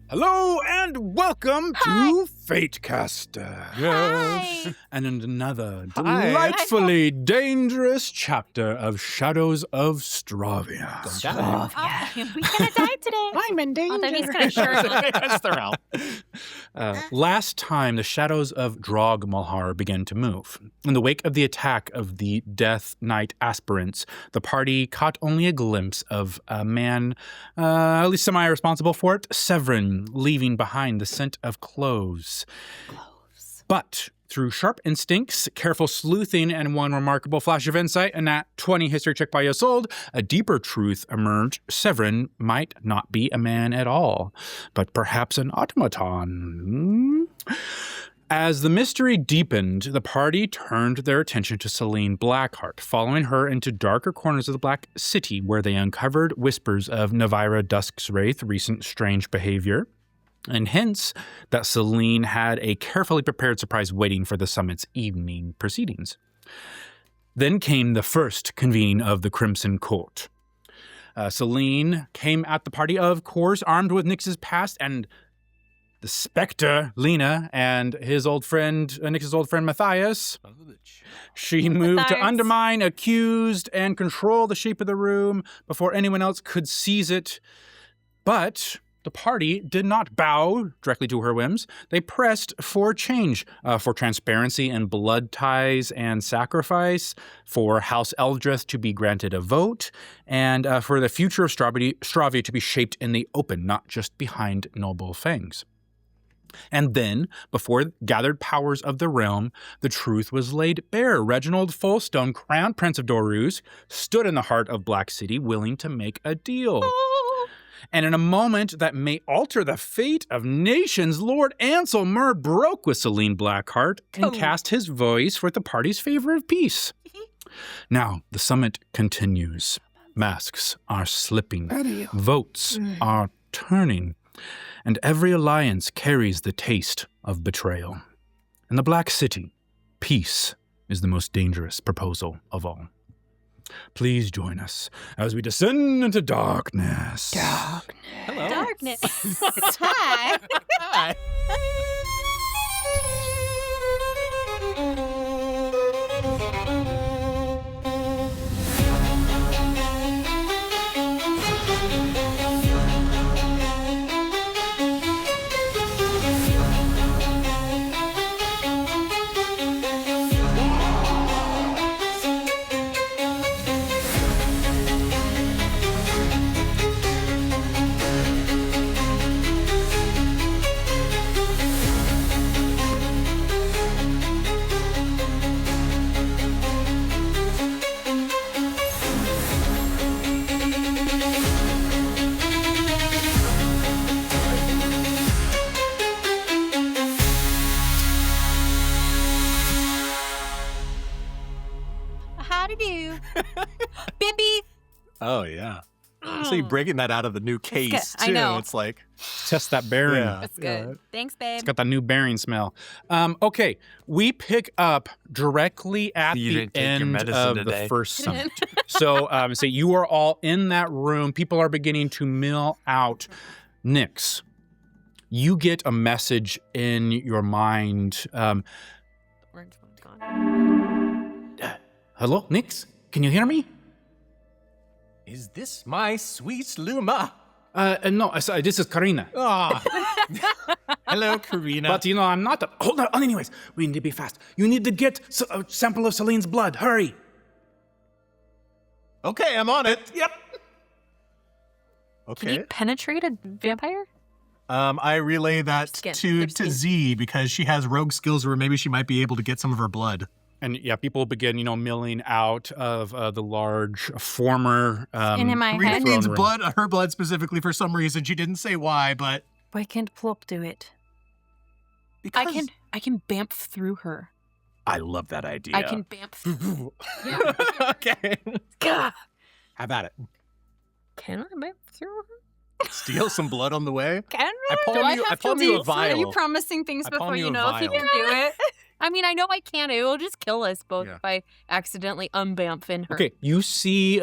Hello and welcome to Fatecaster. Yes. And another delightfully dangerous chapter of Shadows of Stravia. We gonna die today. I'm in danger. Although he's gonna sure Last time, the shadows of Drog Malhar began to move. In the wake of the attack of the Death Knight aspirants, the party caught only a glimpse of a man, at least semi-responsible for it, Severin, leaving behind the scent of cloves. But through sharp instincts, careful sleuthing, and one remarkable flash of insight, and that 20 history check by Isolde, a deeper truth emerged. Severin might not be a man at all, but perhaps an automaton. As the mystery deepened, the party turned their attention to Selene Blackheart, following her into darker corners of the Black City, where they uncovered whispers of Navira Dusk's Wraith recent strange behavior, and hence that Selene had a carefully prepared surprise waiting for the summit's evening proceedings. Then came the first convening of the Crimson Court. Selene came at the party, of course, armed with Nyx's past and the specter, Lena, and his old friend, Nyx's old friend, Matthias. She moved to undermine, accused, and control the shape of the room before anyone else could seize it. But the party did not bow directly to her whims. They pressed for change, for transparency and blood ties and sacrifice, for House Eldrith to be granted a vote, and for the future of Stravia to be shaped in the open, not just behind noble fangs. And then, before gathered powers of the realm, the truth was laid bare. Reginold Fullstone, crowned Prince of Doruz, stood in the heart of Black City, willing to make a deal. And in a moment that may alter the fate of nations, Lord Anselmer broke with Selene Blackheart and cast his voice for the party's favor of peace. Now, the summit continues. Masks are slipping. Votes are turning. And every alliance carries the taste of betrayal. In the Black City, peace is the most dangerous proposal of all. Please join us as we descend into darkness. Hello. Darkness. Hi. Hi. Bibby. Oh, yeah. So you're breaking that out of the new case, too. I know. It's like, Test that bearing. Yeah. That's good. Yeah. Thanks, babe. It's got that new bearing smell. Okay, we pick up directly at You the didn't take your end medicine of today. the first summit. So you are all in that room. People are beginning to mill out. Nyx, you get a message in your mind. Orange one's gone. Hello, Nyx? Can you hear me? is this my sweet Luma? No, sorry, this is Karina. Ah. Hello, Karina. But, I'm not... Hold on. Anyways, we need to be fast. You need to get a sample of Selene's blood. Hurry. Okay, I'm on it. Yep. Can Okay. you penetrate a vampire? I relay that Skin. to Their skin. Z because she has rogue skills where maybe she might be able to get some of her blood. And yeah, people begin, milling out of the large former. In my Karina head. needs throne room. blood, her blood specifically for some reason. She didn't say why, but Why can't Plop do it? because I can bamf through her. I love that idea. I can bamf through. Okay. Gah! How about it? Can I bamf through her? Steal some blood on the way? Can I palm you a vial. Are you promising things I before palm you you a know if you vial. can do it? I mean, I know I can't. It will just kill us both Yeah. if I accidentally unbamfing her. Okay, you see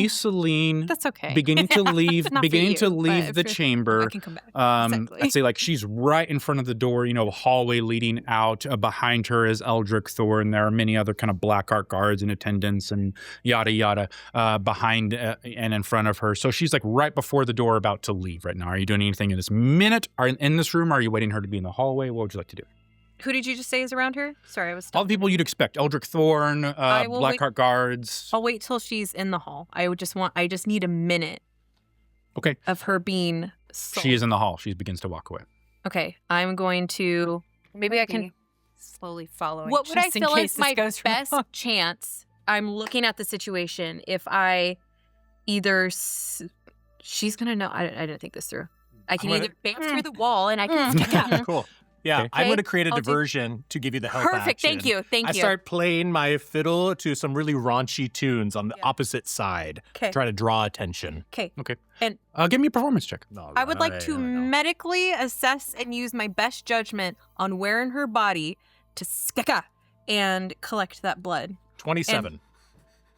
Selene That's okay. beginning to leave Not for you, but the if chamber. I can come back. Exactly. I'd say like she's right in front of the door, hallway leading out. Behind her is Eldrick Thorn. There are many other kind of Blackheart guards in attendance and yada yada behind and in front of her. So she's like right before the door about to leave right now. Are you doing anything in this minute? Are you in this room? Are you waiting her to be in the hallway? What would you like to do? Who did you just say is around her? Sorry, I was All the people you'd expect. Eldrick Thorn, Blackheart guards. I'll wait till she's in the hall. I just need a minute. Okay. Of her being sold. She is in the hall. She begins to walk away. Okay, I'm going to. Maybe I can. Slowly following. What would I just in feel case is my this goes best wrong. chance? I'm looking at the situation. If I either. She's going to know. I didn't think this through. I can either bamf through the wall and I can stick out. Cool. Yeah, Okay. I'm going to create a I'll do- diversion to give you the help Perfect. action. Thank you. I start playing my fiddle to some really raunchy tunes on the opposite side. Okay. Try to draw attention. Okay. Okay. And give me a performance check. I would like to medically assess and use my best judgment on where in her body to skeka and collect that blood. 27.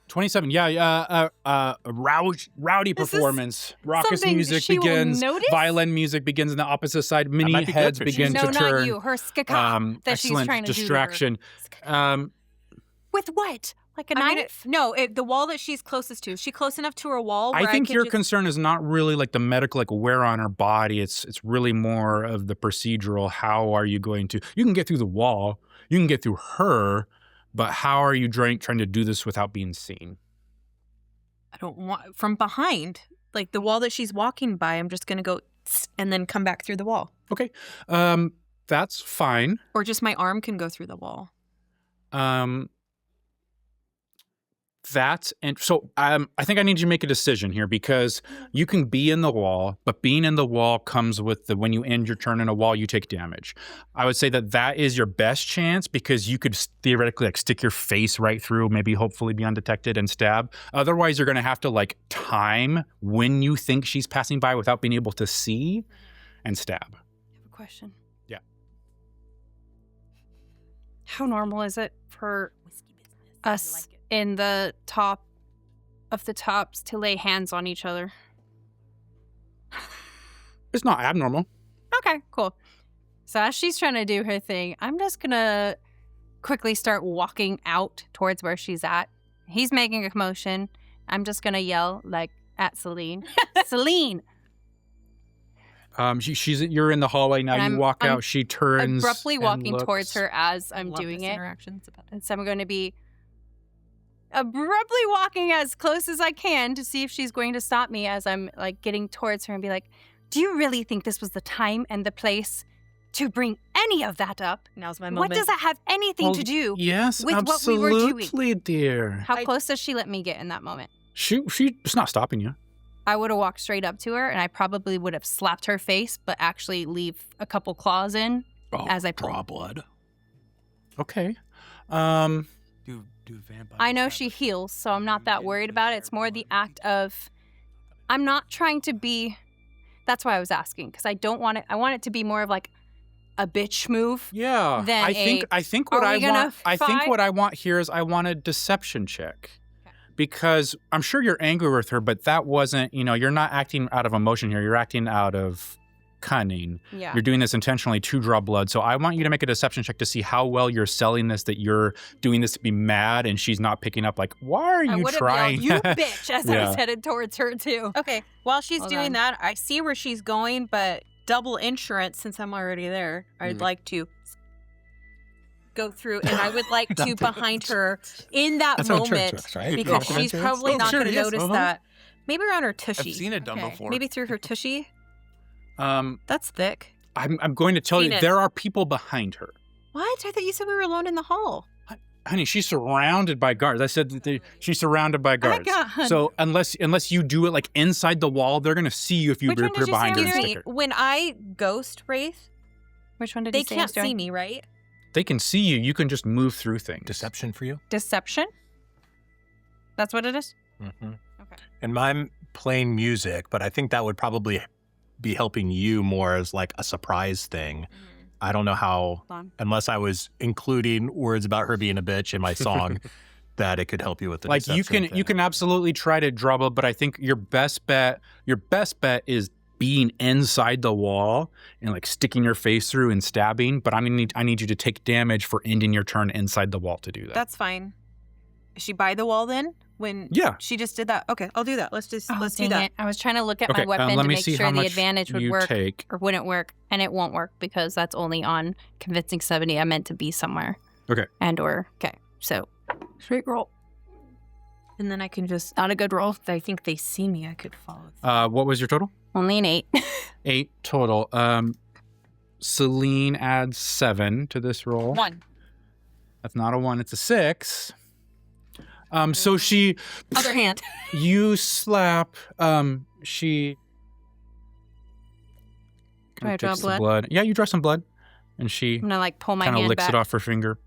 27. Yeah. Rowdy This is performance. Raucous something music she will begins. notice? Violin music begins on the opposite side. Many might be good heads for begin she's- to No, turn. not you. Her skaka that she's excellent trying to distraction. do to her. With what? Like a knife? The wall that she's closest to. Is she close enough to her wall? Where I think can your just... concern is not really like the medical, like wear on her body. It's really more of the procedural. How are you going to? You can get through the wall. You can get through her, but how are you trying to do this without being seen? I don't want from behind, like the wall that she's walking by. I'm just gonna go and then come back through the wall, Okay, that's fine. or just my arm can go through the wall. I think I need you to make a decision here because you can be in the wall, but being in the wall comes with when you end your turn in a wall, you take damage. I would say that is your best chance because you could theoretically like stick your face right through, maybe hopefully be undetected and stab. Otherwise, you're going to have to like time when you think she's passing by without being able to see and stab. I have a question. Yeah. How normal is it for us in the top of the tops to lay hands on each other? It's not abnormal. Okay, cool. So as she's trying to do her thing, I'm just gonna quickly start walking out towards where she's at. He's making a commotion. I'm just gonna yell like at Selene. Selene! You're in the hallway now. And You walk I'm out. She turns Abruptly and walking looks. towards her as I'm Love doing this it. interaction. It's about And so I'm going to be abruptly walking as close as I can to see if she's going to stop me as I'm like getting towards her and be like, do you really think this was the time and the place to bring any of that up? Now's my moment. What does that have anything to do? Yes, with what we were doing? absolutely, dear. How close does she let me get in that moment? She's not stopping you. I would have walked straight up to her and I probably would have slapped her face, but actually leave a couple claws in as I pull. Draw blood. Okay. Do vampires I know have she a- heals, so I'm not that worried about it. It's more the act of, I'm not trying to be, that's why I was asking, because I don't want it, I want it to be more of like a bitch move. Yeah. Then I think what are I we gonna want I think fight? what I want here is I want a deception check. Because I'm sure you're angry with her, but that wasn't, you're not acting out of emotion here. You're acting out of cunning. Yeah. You're doing this intentionally to draw blood. So I want you to make a deception check to see how well you're selling this, that you're doing this to be mad and she's not picking up like, why are I you would trying? have yelled, you bitch, as I Yeah. was headed towards her too. Okay, while she's Hold doing on. that, I see where she's going, but double insurance since I'm already there. I'd like to go through, and I would like to behind her in that That's how moment insurance works, right? because Yeah. she's probably Oh, not sure, going to yes, notice uh-huh. that. Maybe around her tushy. I've seen it done before. Maybe through her tushy. I'm That's thick. going to tell Seen you it. there are people behind her. What? I thought you said we were alone in the hall. Honey, she's surrounded by guards. I said that she's surrounded by guards. God. So unless you do it like inside the wall, they're gonna see you if you Which one appear did you behind say her was and doing? stick her. When I ghost wraith, Which one did they you say can't was doing? see me, right? They can see you. You can just move through things. Deception for you? Deception? That's what it is? Mm-hmm. Okay. And I'm playing music, but I think that would probably be helping you more as like a surprise thing. I don't know how, Hold on. unless I was including words about her being a bitch in my song, that it could help you with the Like you deception can thing. absolutely try to draw blood, but I think your best bet is being inside the wall and like sticking your face through and stabbing. But I need you to take damage for ending your turn inside the wall to do that. That's fine. Is she by the wall then? When Yeah. she just did that? Okay, I'll do that. Let's do Dang that. it. I was trying to look at Okay, my weapon let to me make see sure how the much advantage would you work take. or wouldn't work, and it won't work because that's only on convincing 70. I meant to be somewhere. Okay. Okay. So, straight roll. And then I can just. Not a good roll. If I think they see me, I could follow. What was your total? Only an 8. 8 total. Selene adds 7 to this roll. 1. That's not a 1, it's a 6. So she, Other hand. you slap, she Do I draw takes the blood? Yeah, you draw some blood. And she I'm gonna like pull my kind of hand licks back. it off her finger.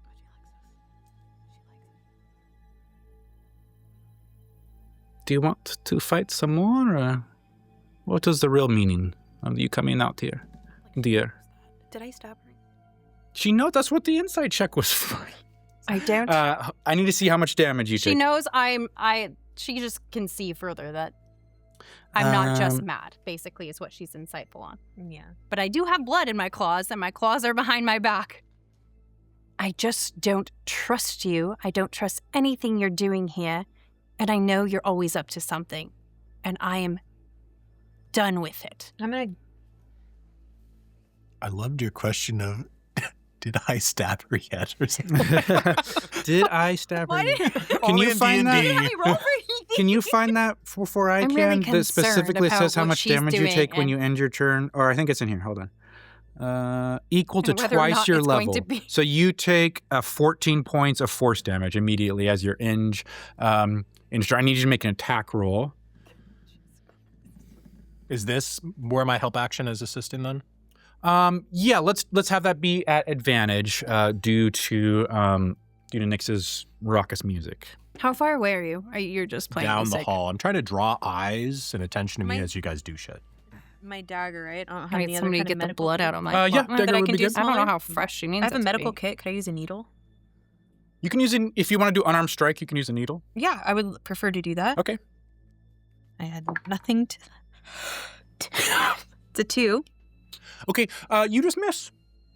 Do you want to fight some more? Or what is the real meaning of you coming out here, dear? Did I stab her? She knows that's what the insight check was for. I don't. I need to see how much damage you She take. knows she just can see further that I'm not just mad, basically, is what she's insightful on. Yeah. But I do have blood in my claws, and my claws are behind my back. I just don't trust you. I don't trust anything you're doing here. And I know you're always up to something. And I am done with it. I'm gonna. I loved your question of, did I stab her yet? Or something? Did I stab her? Why Can Only you in find D&D. that? Can you find that before I I'm can? really that concerned specifically about says how what much she's damage you doing take when and- you end your turn. Or I think it's in here. Hold on. Equal to And whether or twice not your it's going level. to be- So you take 14 points of force damage immediately as your inj. I need you to make an attack roll. Is this where my help action is assisting then? Yeah, let's have that be at advantage due to Nyx's raucous music. How far away are you? You're just playing Down the music. hall. I'm trying to draw eyes and attention to me Am I- as you guys do shit. My dagger, right? I don't have I need any other somebody to kind get of the medical blood kit. out of my Yeah, claw. dagger that I would can be do good. I don't know smaller? how fresh she needs I have it a to medical be. kit. Could I use a needle? You can use it if you want to do unarmed strike. You can use a needle. Yeah, I would prefer to do that. Okay. I had nothing to. It's a 2. Okay. You just miss.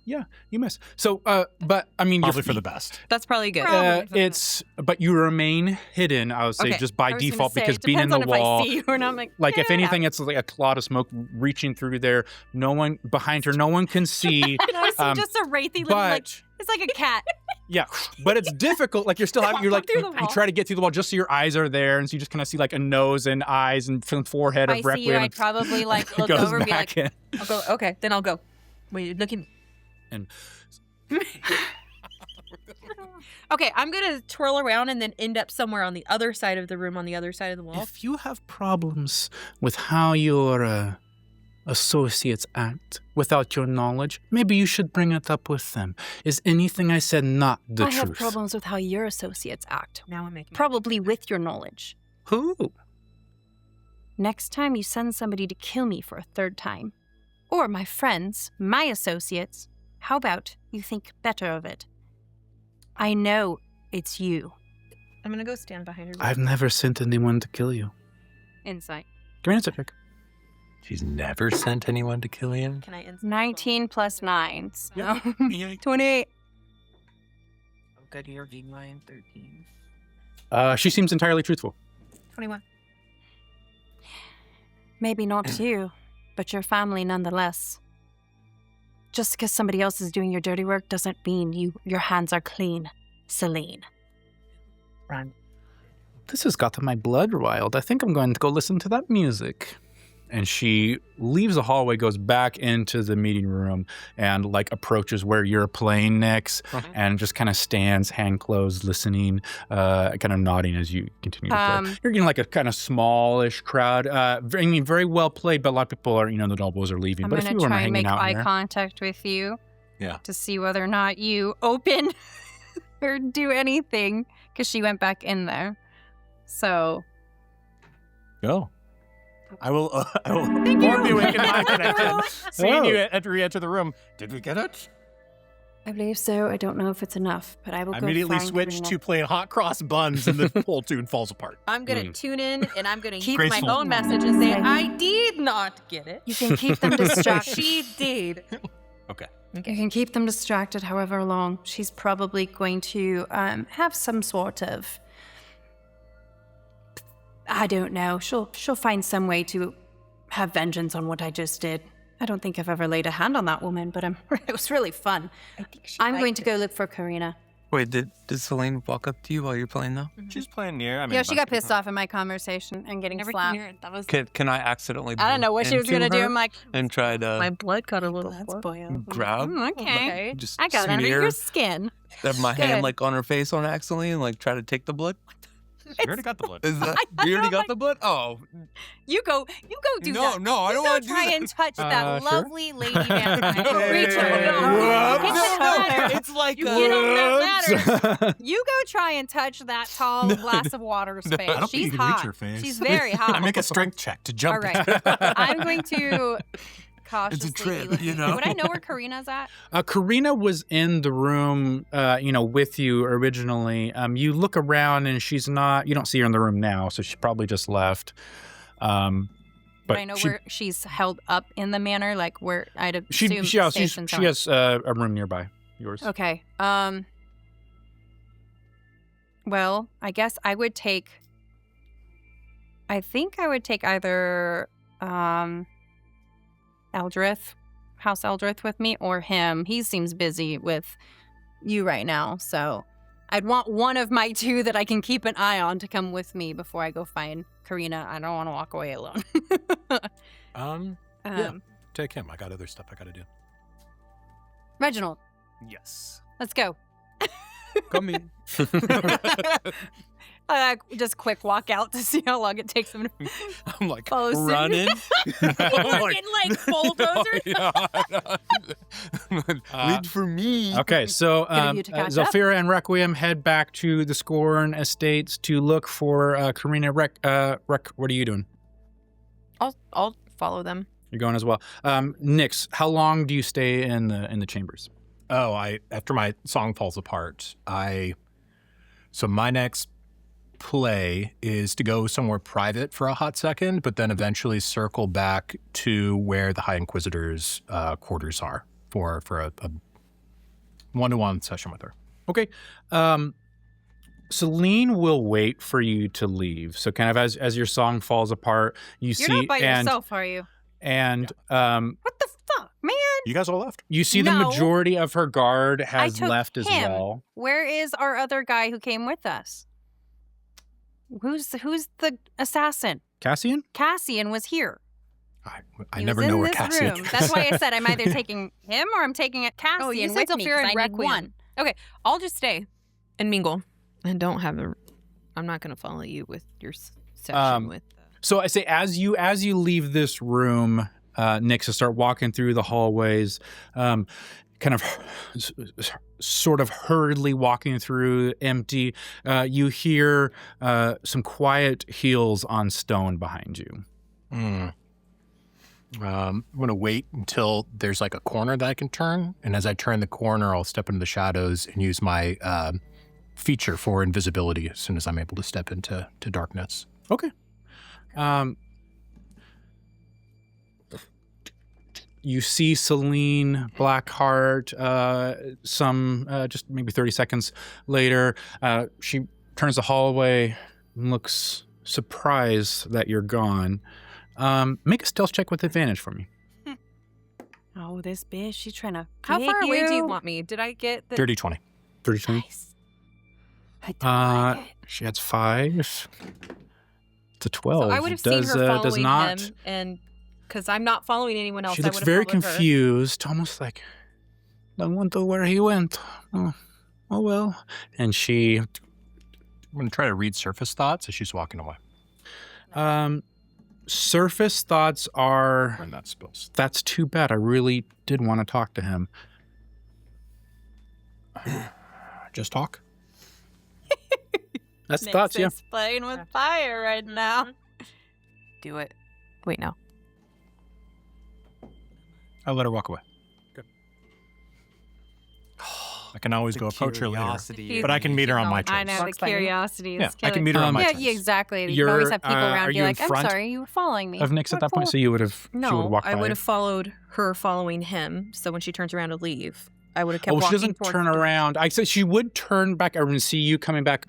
Yeah, you miss. So, but I mean, Probably for the best. That's probably good. but you remain hidden. I would say Okay. just by I was gonna default say, because it being in depends the on wall. If I see you or not, I'm like, If yeah. anything, it's like a cloud of smoke reaching through there. No one behind her. No one can see. And I see just a wraithy little, like, But it's like a cat. yeah, but it's difficult. Like you're still having. You're like Through the you wall. try to get through the wall just so your eyes are there, and so you just kind of see like a nose and eyes and some forehead I of see you, Requiem. I'd probably like look goes over and be back like, in. I'll go. Okay, then I'll go. Wait, look at me. And Okay, I'm gonna twirl around and then end up somewhere on the other side of the room, on the other side of the wall. if you have problems with how your associates act without your knowledge, maybe you should bring it up with them. Is anything I said not the I truth? have problems with how your associates act. Now I'm making. Probably with your knowledge. Who? Next time you send somebody to kill me for a third time, or my friends, my associates, how about you think better of it? I know it's you. I'm gonna go stand behind her. I've never sent anyone to kill you. Insight. Give me an insight check. She's never sent anyone to kill you? Can I insult? 19 plus 9. So Yeah. 28. Good here, D9, 13. She seems entirely truthful. 21. Maybe not you, but your family nonetheless. Just because somebody else is doing your dirty work doesn't mean your hands are clean, Selene. Run. This has got my blood riled. I think I'm going to go listen to that music. And she leaves the hallway, goes back into the meeting room, and like approaches where you're playing, Nyx, and just kind of stands, hand closed, listening, kind of nodding as you continue to play. You're getting like a kind of smallish crowd. Very well played, but a lot of people are, the nobles are leaving. I'm But if going you to were try and hanging make out in eye there, contact with you. Yeah. To see whether or not you open or do anything, because she went back in there. So. Go. I will warm you in my connection. Seeing you re-enter the room. Did we get it? I believe so. I don't know if it's enough, but I will I go immediately find switch Karina. to playing hot cross buns, and the whole tune falls apart. I'm going to tune in, and I'm going to use Graceful. my own message and say, I did not get it. You can keep them distracted. She did. Okay. You can keep them distracted however long. She's probably going to have some sort of... I don't know. She'll find some way to have vengeance on what I just did. I don't think I've ever laid a hand on that woman, but it was really fun. I'm going to go look for Karina. Wait, did Selene walk up to you while you're playing though? She's playing near. I mean, Yeah, she got pissed off in my conversation and getting slapped. That was Can I accidentally? I don't know what she was going to do. I'm like, and try to my blood got a little that's boiled. boiled. grab. Okay. Just I got under smear your skin. have my hand Good. like on her face on accidentally and like try to take the blood. You already got the blood. Is that I you already don't got like- the blood? Oh You go do no, that. no, I don't Go want to do try that. and touch that Sure. lovely lady vampire. Reach Yeah. over. It doesn't matter. It's like You get on that matters. Whoops. You go try and touch that tall glass of water's face. I don't think She's you can reach hot. her face. She's very hot. I make a strength check to jump. All right. I'm going to cautiously trip, look. you know? Would I know where Karina's at? Karina was in the room, with you originally. You look around and she's not. You don't see her in the room now, so she probably just left. But I know she, where she's held up in the manor, like where I'd assume she stationed she somewhere. has a room nearby yours. Okay. Well, I guess I would take. I think I would take either Eldrith, House Eldrith with me, or him. He seems busy with you right now, so I'd want one of my two that I can keep an eye on to come with me before I go find Karina. I don't want to walk away alone. Yeah. Take him. I got other stuff I got to do. Reginold, Yes. let's go. Come in. Just quick walk out to see how long it takes them to I'm like follow suit. running. like bulldozer. Lead for me. Okay, so Getting you to catch up? Zelphira and Requiem head back to the Scorn Estates to look for Karina. What are you doing? I'll follow them. You're going as well. Nix, how long do you stay in the chambers? Oh, after my song falls apart, so my next play is to go somewhere private for a hot second, but then eventually circle back to where the High Inquisitor's quarters are for a one-to-one session with her. Okay. Selene will wait for you to leave. So kind of as your song falls apart, you You're see not by and yourself, are you? and What the fuck, man? You guys all left. you see the No. majority of her guard has took left as him. well. Where is our other guy who came with us? Who's the assassin? Cassian? Cassian was here. I He never was know in where this Cassian room. is. That's why I said I'm either taking him or I'm taking it Cassian Oh, you said with me. 'Cause Zelphira and I need Requiem. one. I'll just stay and mingle. And don't have a. I'm not going to follow you with your section with. So I say as you leave this room, Nix, to start walking through the hallways, kind of sort of hurriedly walking through empty, you hear some quiet heels on stone behind you. I'm going to wait until there's like a corner that I can turn. And as I turn the corner, I'll step into the shadows and use my feature for invisibility as soon as I'm able to step into darkness. Okay. You see Selene Blackheart, just maybe 30 seconds later. She turns the hallway and looks surprised that you're gone. Make a stealth check with advantage for me. Oh, this bitch, she's trying to. How get far away do you want me? Did I get the. 30-20. 30. Nice. I don't like it. She adds 5. It's a 12. So I would have does, seen her following does not. him, and because I'm not following anyone else, She I looks would've very followed her. confused, almost like, don't wonder where he went. Oh well. And she, I'm going to try to read surface thoughts as she's walking away. surface thoughts are, When that spills. that's too bad. I really did want to talk to him. Just talk. That's the thoughts, yeah. Nix is playing with fire right now. Do it. Wait, no. I'll let her walk away. I can always go approach her later. Curiosity. But I can meet her on my I terms. know, the Looks funny. curiosity is Yeah, I killing can meet her on my Yeah, terms. yeah, exactly. You You're, always have people are around you you in like, I'm front sorry, you were following me. Of Nyx at that point, What so you would have. She would No, walk I by. would have followed her following him. So when she turns around to leave, I would have kept Oh, she walking doesn't towards turn the door. around. I said she would turn back over and see you coming back.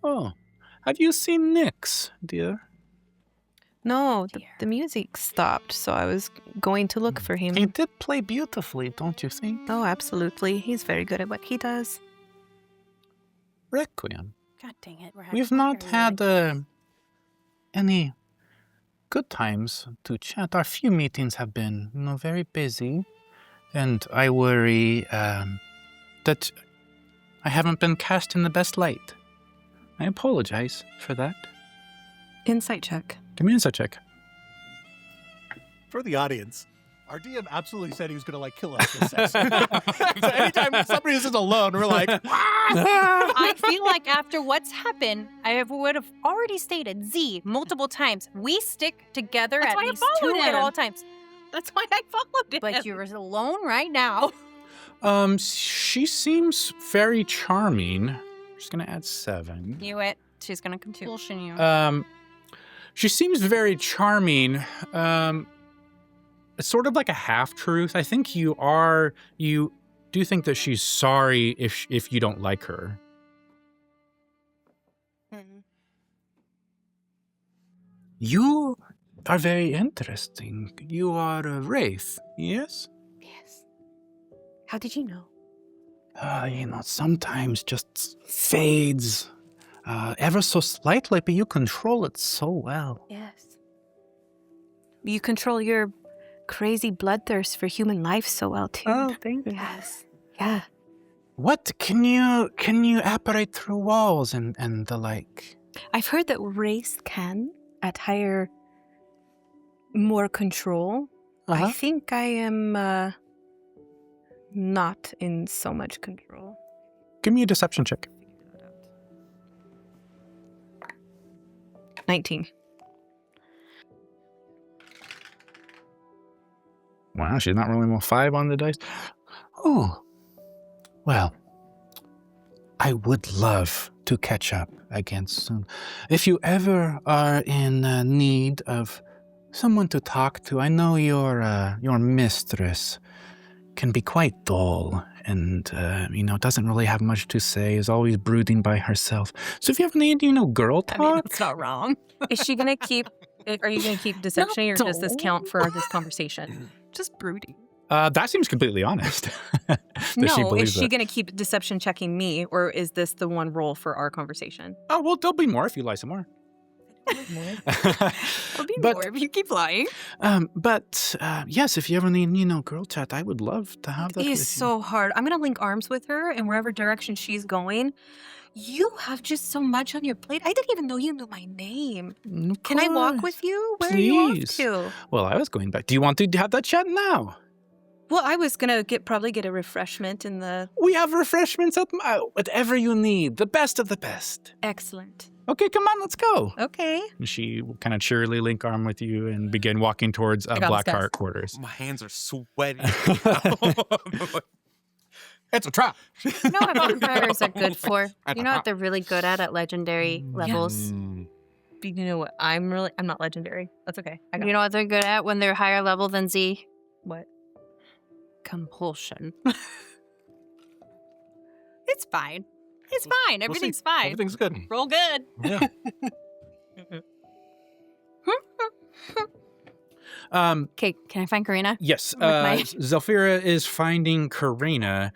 Oh, have you seen Nyx, dear? No, the music stopped, so I was going to look for him. He did play beautifully, don't you think? Oh, absolutely. He's very good at what he does. Requiem. God dang it. We've not had any good times to chat. Our few meetings have been, very busy. And I worry that I haven't been cast in the best light. I apologize for that. Insight check. Give me an insight check. For the audience, our DM absolutely said he was going to kill us with sex. So anytime somebody is alone, we're like, I feel like after what's happened, would have already stated Z multiple times. We stick together That's at why I least followed 2 at him. all times. That's why I followed him. But you're alone right now. She seems very charming. I'm just gonna add 7. Knew it. She's gonna compulsion you. She seems very charming. It's sort of like a half-truth. I think you do think that she's sorry if you don't like her. You are very interesting. You are a wraith, yes? Yes. How did you know? Sometimes just fades ever so slightly, but you control it so well. Yes. You control your crazy bloodthirst for human life so well, too. thank you. Yes. Yeah. What can you apparate through walls and the like? I've heard that race can, at higher, more control. I think I am not in so much control. Give me a deception check. 19. Wow, she's not rolling a 5 on the dice. Oh, well, I would love to catch up again soon. If you ever are in need of someone to talk to, I know your mistress can be quite dull and, doesn't really have much to say, is always brooding by herself. So if you ever need, girl talk. I mean, it's not wrong. Is she going to keep... Are you going to keep deception or does this count for this conversation? Just brooding. That seems completely honest. that she No, believes is she it. going to keep deception checking me or is this the one roll for our conversation? Oh, well, there'll be more if you lie some more. It'll be But- more if you keep lying. Yes, if you ever need, girl chat, I would love to have that. It is with you. so hard. I'm going to link arms with her and wherever direction she's going. You have just so much on your plate. I didn't even know you knew my name. Of Can I walk course. with you? Where are you off Please. to? Well, I was going back. Do you want to have that chat now? Well, I was going to probably get a refreshment in the... We have refreshments at whatever you need. The best of the best. Excellent. Okay, come on, let's go. Okay. And she will kind of cheerily link arm with you and begin walking towards got this, guys. Blackheart quarters. My hands are sweaty. it's a trap. You know what vampires are good for? You know what they're really good at legendary levels? But you know what? I'm not legendary. That's okay. I got You know what they're good at when they're higher level than Z? what? Compulsion. It's fine. It's fine. We'll see. Everything's fine. Everything's good. Roll good. Yeah. Okay, can I find Karina? Yes, With my- Zelphira is finding Karina.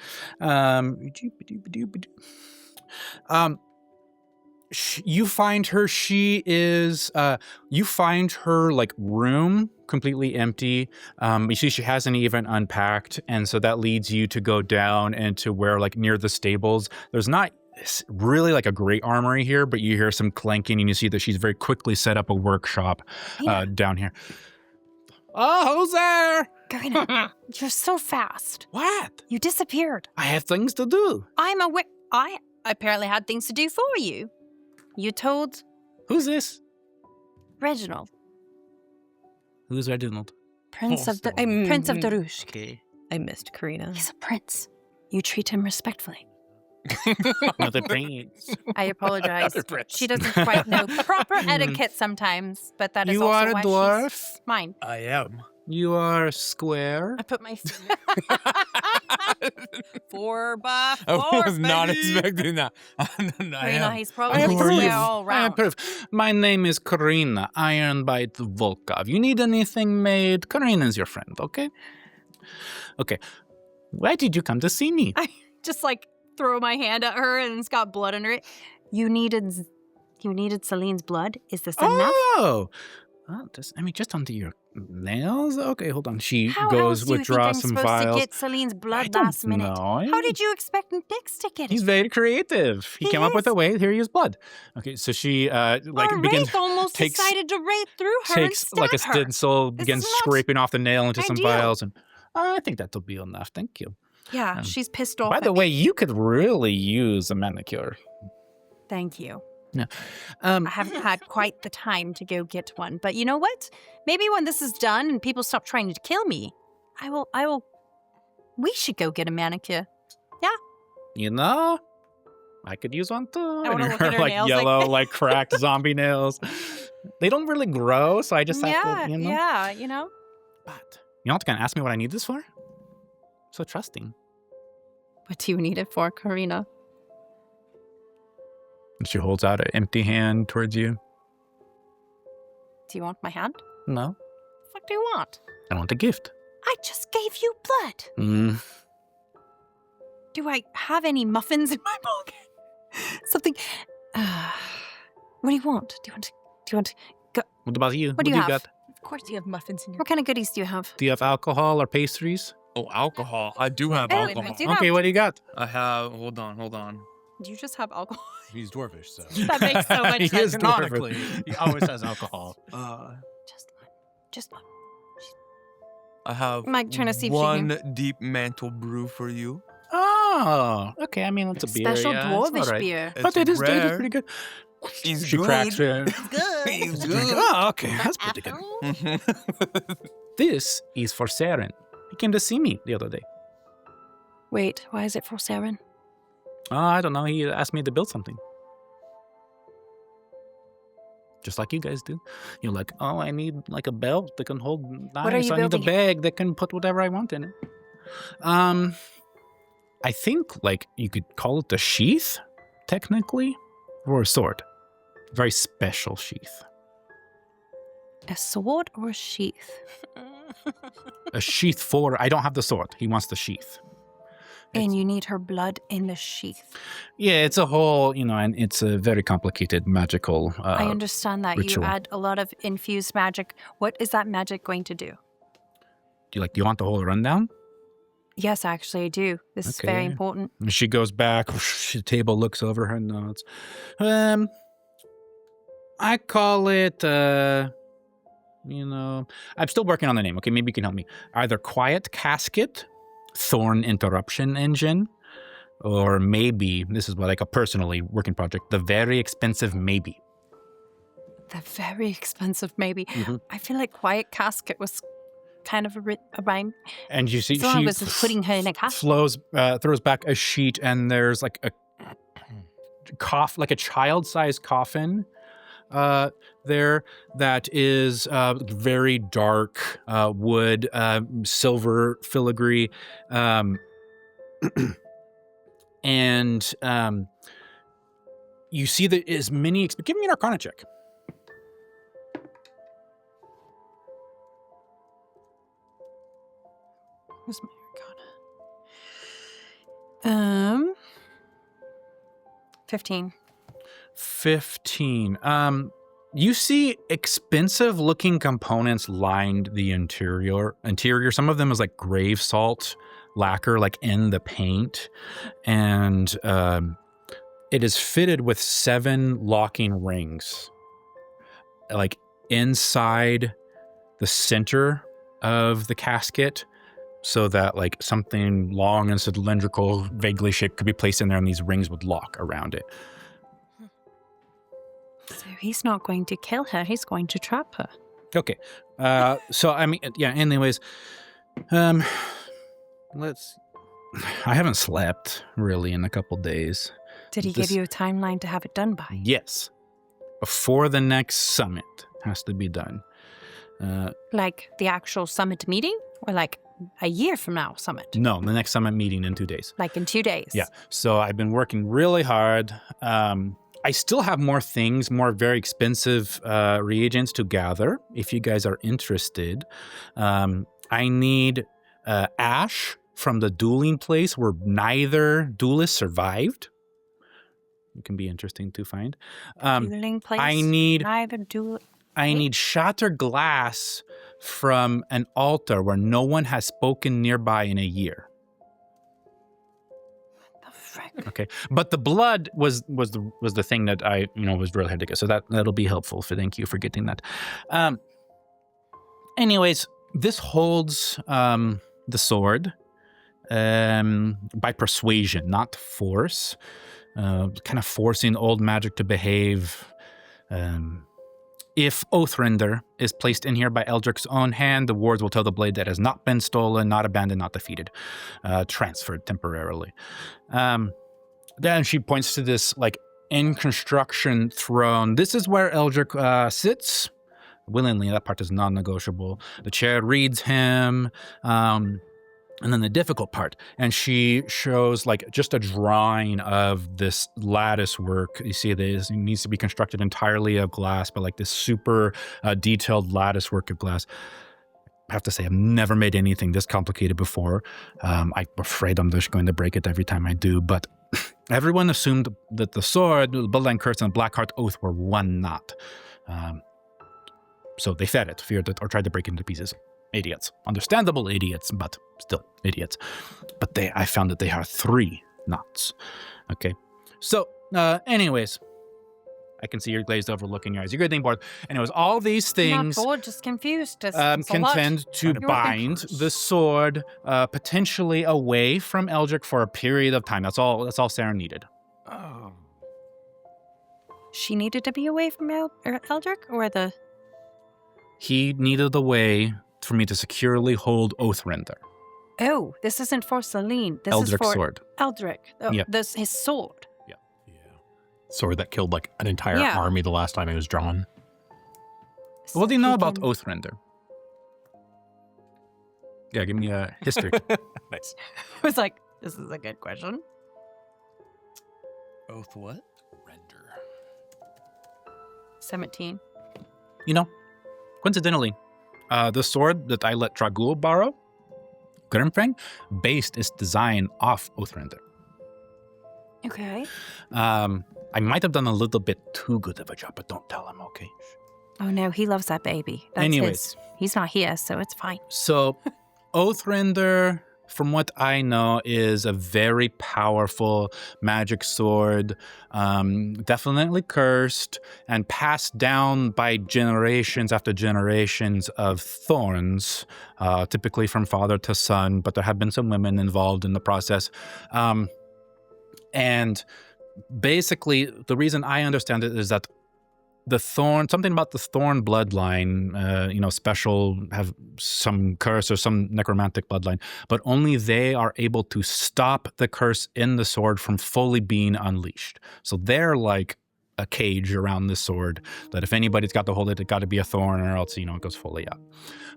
You find her. She is. You find her room completely empty. You see, she hasn't even unpacked, and so that leads you to go down and to where, near the stables. There's not really a great armory here, but you hear some clanking, and you see that she's very quickly set up a workshop down here. Oh, who's there? Karina, you're so fast. What? You disappeared. I have things to do. I'm aware. I apparently had things to do for you. You told Who's this? Reginald, Who's Reginald? Prince of the I'm- Prince of Darush. Okay. I missed Karina. He's a prince. You treat him respectfully. Mother brains. I apologize. She doesn't quite know proper etiquette sometimes, but that is You also are a why dwarf? she's mine. I am. You are square. I put my finger. 4 by 4. I was not baby. expecting that. I Karina, am. he's probably I approve. square all I round. approve. My name is Karina, Ironbite Volkov. You need anything made? Karina's your friend, okay? Okay. Why did you come to see me? I just like throw my hand at her and it's got blood under it. You needed Selene's blood? Is this enough? Oh, just onto your nails. Okay, hold on. She How goes else do you think withdraw I'm some supposed vials. to get Selene's I blood don't last minute? know. How did you expect Nix to get it? He's very creative. He He came up with is. a way. Here he is, blood. Okay, so she Our begins Wraith almost takes- decided to raid through her takes and like a stab her. stencil, This begins is not scraping off the nail into some ideal. vials, and I think that'll be enough. Thank you. Yeah, Um, she's pissed off. By at the me. way, you could really use a manicure. Thank you. I I haven't had quite the time to go get one, but you know what? Maybe when this is done and people stop trying to kill me, I will. We should go get a manicure. I could use one too. I And wanna look at her like nails, yellow, like- like cracked zombie nails. They don't really grow, so I just have Yeah, to, yeah, you know. But you don't have to ask me what I need this for? So trusting. What do you need it for, Karina? And she holds out an empty hand towards you. Do you want my hand? No, What the fuck do you want? I want a gift. I just gave you blood. Mm. Do I have any muffins in my pocket? Something. What do you want? Do you want? What about you? What do you have? got? Of course you have muffins in your What kind of goodies do you have? Do you have alcohol or pastries? Oh, alcohol. I do have Oh, alcohol. do you have- Okay, what do you got? I have. Hold on. Do you just have alcohol? He's dwarfish, so. That makes so much He sense. is Canonically, dwarfish. he always has alcohol. Just one. I have Mike trying to see if she one deep mantle brew for you. Oh, okay. I mean, that's a beer. Special yeah, it's dwarvish all right. beer. But it is rare. pretty good. He's She good. cracks it. Good. He's good. Oh, okay. That's pretty good. This is for Saren. He came to see me the other day. Wait, why is it for Saren? Oh, I don't know. He asked me to build something. Just like you guys do. You're like, oh, I need like a belt that can hold knives. What are you I need a building? bag that can put whatever I want in it. I think like you could call it a sheath, technically, or a sword. Very special sheath. A sword or a sheath? A sheath for. I don't have the sword. He wants the sheath. And you need her blood in the sheath. Yeah, it's a whole, and it's a very complicated magical. I understand that. ritual. You add a lot of infused magic. What is that magic going to do? Do you want the whole rundown? Yes, actually, I do. This is very Okay. important. And she goes back. The table looks over her notes. I call it. I'm still working on the name. Okay, maybe you can help me. Either Quiet Casket, Thorn Interruption Engine, or maybe this is like a personally working project. The Very Expensive Maybe. The very expensive, maybe. Mhm. I feel like Quiet Casket was kind of a rhyme. And you see, Someone she was putting her in a casket. throws back a sheet, and there's like a like a child-sized coffin there that is very dark wood, silver filigree, and you see that as many. Give me an Arcana check. Where's my Arcana? 15. 15. You see expensive looking components lined the interior. Some of them is like grave salt lacquer, like in the paint. And it is fitted with 7 locking rings, like inside the center of the casket, so that like something long and cylindrical, vaguely shaped could be placed in there, and these rings would lock around it. So he's not going to kill her. He's going to trap her. Okay. So I mean, yeah. Anyways, let's. I haven't slept really in a couple days. Did he This- give you a timeline to have it done by? Yes. Before the next summit has to be done. Like the actual summit meeting? Or like a year from now summit? No, the next summit meeting in 2 days. Like in 2 days? Yeah. So I've been working really hard. I still have more things, more very expensive reagents to gather. If you guys are interested, I need ash from the dueling place where neither duelist survived. It can be interesting to find. Dueling place? I need Neither do. I need shattered glass from an altar where no one has spoken nearby in a year. The frick? Okay, but the blood was the thing that I was really hard to get. So that'll be helpful. Thank you for getting that. Anyways, this holds the sword by persuasion, not force. Kind of forcing old magic to behave. If Oathrender is placed in here by Eldric's own hand, the wards will tell the blade that has not been stolen, not abandoned, not defeated, transferred temporarily. Then she points to this in construction throne. This is where Eldric sits. Willingly, that part is non-negotiable. The chair reads him. And then the difficult part, and she shows just a drawing of this lattice work. You see, it needs to be constructed entirely of glass, but this super detailed lattice work of glass. I have to say, I've never made anything this complicated before. I'm afraid I'm just going to break it every time I do, but everyone assumed that the sword, the Bloodline Curse, and the Blackheart Oath were one knot. So they fed it, feared it, or tried to break it into pieces. Idiots. Understandable idiots, but still idiots. But I found that they are 3 knots. Okay. So, anyways, I can see your glazed over look in your eyes. You're getting bored. Anyways, all these things Not bored, just confused. It's a lot. contend to bind the sword potentially away from Eldric for a period of time. That's all Sarah needed. Oh. She needed to be away from Eldric, or the... He needed a way for me to securely hold Oathrender. Oh, this isn't for Selene. This Eldric's is for sword. Eldric. Oh, Yeah. His sword. Yeah. Sword that killed an entire Yeah. army the last time it was drawn. What do you know He about can- Oathrender? Yeah, give me a history. Nice. I was like, this is a good question. Oath what? Render. 17. Coincidentally, the sword that I let Dragul borrow, Grimfang, based its design off Oathrender. Okay. I might have done a little bit too good of a job, but don't tell him, okay? Oh no, he loves that baby. That's Anyways. his. He's not here, so it's fine. So, Oathrender, from what I know, is a very powerful magic sword, definitely cursed and passed down by generations after generations of thorns, typically from father to son, but there have been some women involved in the process. And basically, the reason I understand it is that something about the Thorn bloodline, special, have some curse or some necromantic bloodline, but only they are able to stop the curse in the sword from fully being unleashed. So they're like a cage around this sword that if anybody's got to hold it, it got to be a thorn or else, it goes fully up.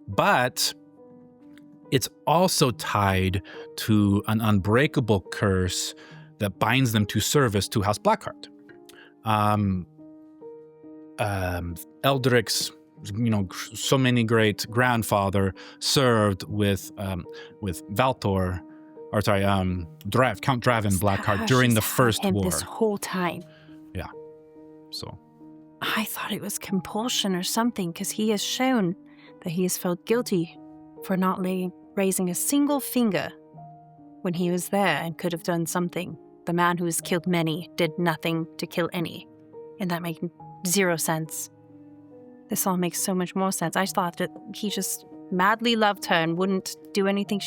But it's also tied to an unbreakable curse that binds them to service to House Blackheart. Eldric's, so many great grandfather served with Valtor, Count Draven Blackheart during the First War. This whole time. So I thought it was compulsion or something, because he has shown that he has felt guilty for not raising a single finger when he was there and could have done something. The man who has killed many did nothing to kill any. And that made 0 sense. This all makes so much more sense. I thought that he just madly loved her and wouldn't do anything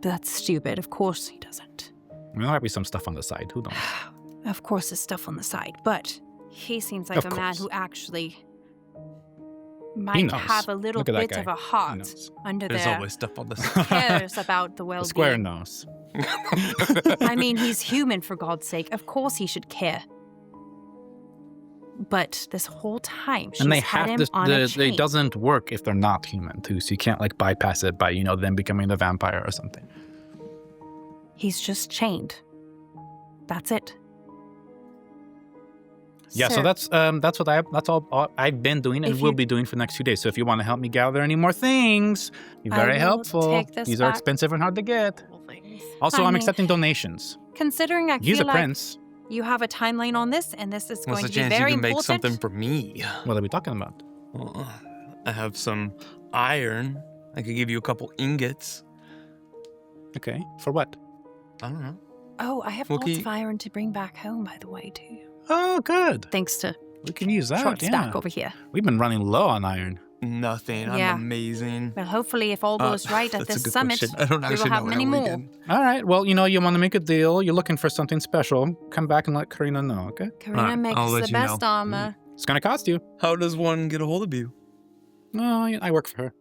That's stupid. Of course he doesn't. there might be some stuff on the side. Who knows? Of course there's stuff on the side, but he seems like Of a man course. who actually might knows. have a little Look at that bit guy. of a He heart knows. under There's there. always stuff on the Cares about the The well-being. square knows. I mean, he's human, for God's sake. Of course he should care. But this whole time, she's And they had have him this. on a It chain. doesn't work if they're not human too. So you can't like bypass it by them becoming the vampire or something. He's just chained. That's it. Yeah. So Sir, that's all I've been doing and If will you- be doing for the next 2 days. So if you want to help me gather any more things, be I very will helpful. take this These are back. expensive and hard to get. Also, I I'm mean, accepting donations. considering I He's feel a like prince. you have a timeline on this, and this is What's going the to be chance you very can make important. something for me? What are we talking about? Well, I have some iron. I could give you a couple ingots. Okay. For what? I don't know. Oh, I have Well, lots can of iron to bring back home, by the way, too. Oh, good. Thanks to We can use that. short yeah. stack over here. We've been running low on iron. Nothing. Yeah. I'm amazing. Well, hopefully, if all goes right at That's a this good summit, question. I don't we will actually have know many how we more. did. All right. Well, you want to make a deal. You're looking for something special. Come back and let Karina know, okay? Karina Alright, makes I'll let the you best know. armor. It's going to cost you. How does one get a hold of you? No, I work for her.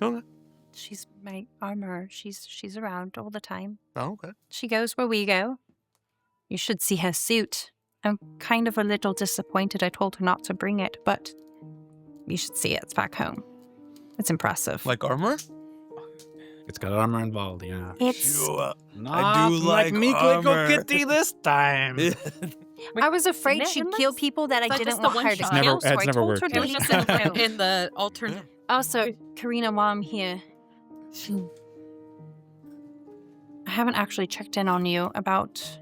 Okay. She's my armor. She's around all the time. Oh, okay. She goes where we go. You should see her suit. I'm kind of a little disappointed I told her not to bring it, but you should see it. It's back home. It's impressive. Like armor? It's got armor involved, yeah. It's. Not do like me, armor. Kitty this time. I was afraid Wait, she'd isn't kill this- people that I that didn't just the want one her to shot? kill, It's so I never told worked, her yeah. to It was leave just it alone. in the alternate. Also, Karina, while I'm here, I haven't actually checked in on you about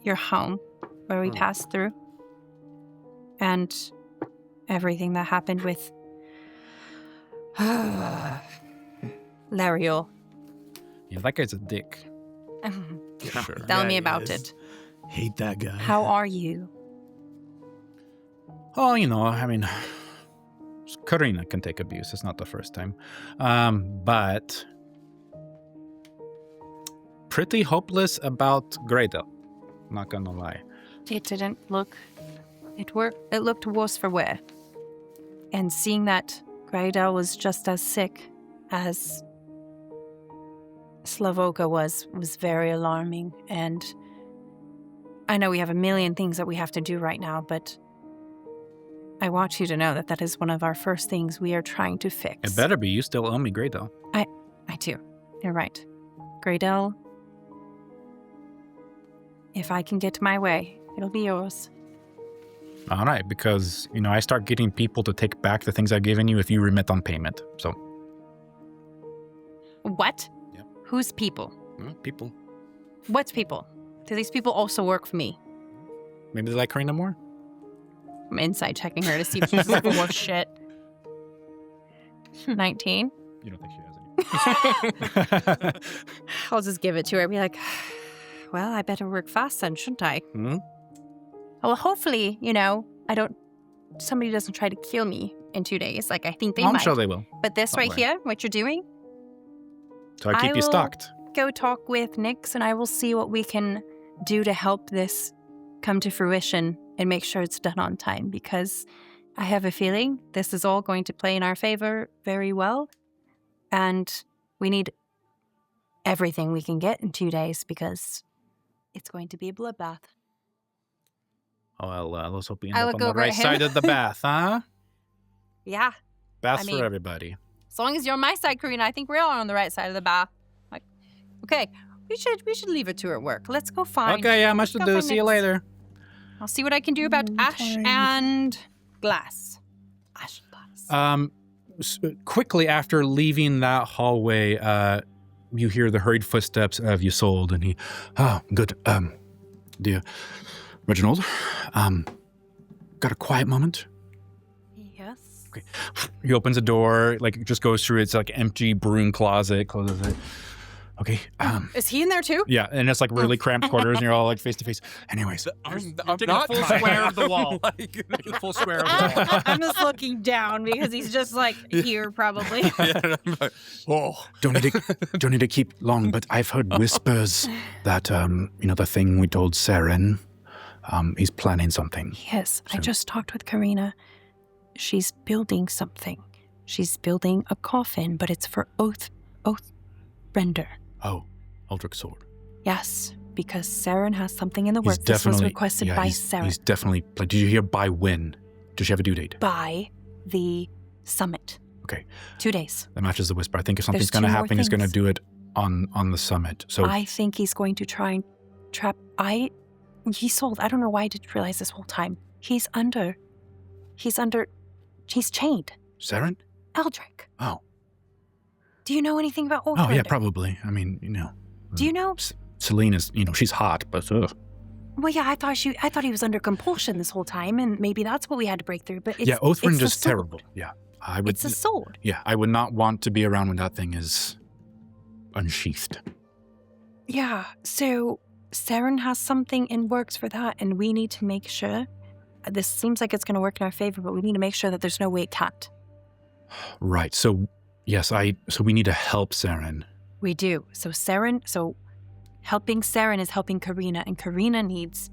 your home, where we passed through, and everything that happened with Lariel. Yeah, that guy's a dick. Tell me Yeah, he about is. it. Hate that guy. How are you? Oh, I mean, Karina can take abuse. It's not the first time. But pretty hopeless about Graydale. Not gonna lie. It didn't look. It looked worse for wear. And seeing that Graydale was just as sick as Slavoka was very alarming. And I know we have a million things that we have to do right now, but I want you to know that that is one of our first things we are trying to fix. It better be. You still owe me Graydale. I do. You're right. Graydale, if I can get my way, it'll be yours. All right, because, I start getting people to take back the things I've given you if you remit on payment. So, What? Yep. Who's people? people. What's people? Do these people also work for me? Maybe they like Karina more? I'm inside checking her to see if she's full of shit. 19. You don't think she has any. I'll just give it to her and be like, well, I better work fast then, shouldn't I? Hmm? Well, hopefully, somebody doesn't try to kill me in 2 days. Like, I think they I'm might. sure they will. But this Don't right worry. here, what you're doing, So I keep I you will- stocked. go talk with Nyx and I will see what we can do to help this come to fruition and make sure it's done on time, because I have a feeling this is all going to play in our favor very well. And we need everything we can get in 2 days, because it's going to be a bloodbath. Oh, well, let's hope we I end up look on the over right at him. side of the bath, huh? Yeah. Baths I mean- for everybody. As long as you're on my side, Karina, I think we're all on the right side of the bath. Like, okay, we should leave it to her work. Let's go find. Okay, yeah, much to go do. find See you Nyx. later. I'll see what I can do about ash Okay. and glass. Ash and glass. Quickly after leaving that hallway, you hear the hurried footsteps of Ysolde, and he, good, dear Reginold, got a quiet moment? Yes. Okay. He opens a door, just goes through its empty brewing closet, closes it. Okay. Is he in there too? Yeah, and it's really cramped quarters, and you're all face to face. Anyways, I'm Take not a full trying. square of the wall. Like- A full square of the wall. I'm just looking down because he's just here probably. Yeah, I'm like, oh. don't need to keep long, but I've heard whispers that the thing we told Seren, he's planning something. Yes, I just talked with Karina. she's building something. She's building a coffin, but it's for Oathrender. Oh, Eldritch Sword. Yes, because Saren has something in the He's works. This was definitely requested by Saren. He's definitely. Like, did you hear by when? Does she have a due date? By the summit. Okay. 2 days. That matches the whisper. I think if something's There's going to 2 more happen, he's going to things. do it on the summit. So I think he's going to try and trap. He's sold. I don't know why I didn't realize this whole time. He's chained. Saren? Eldrick. Oh. Do you know anything about Oathrender? Oh yeah, probably. I mean, Do you know? Selene is, she's hot, but Well, yeah, I thought he was under compulsion this whole time, and maybe that's what we had to break through. But it's, yeah, Oathrender's it's a sword. terrible. Yeah, I would. It's a sword. Yeah, I would not want to be around when that thing is unsheathed. Yeah. So Saren has something in works for that, and we need to make sure. This seems like it's going to work in our favor, but we need to make sure that there's no way it can't. Right. So yes, So we need to help Saren. We do. So helping Saren is helping Karina, and Karina needs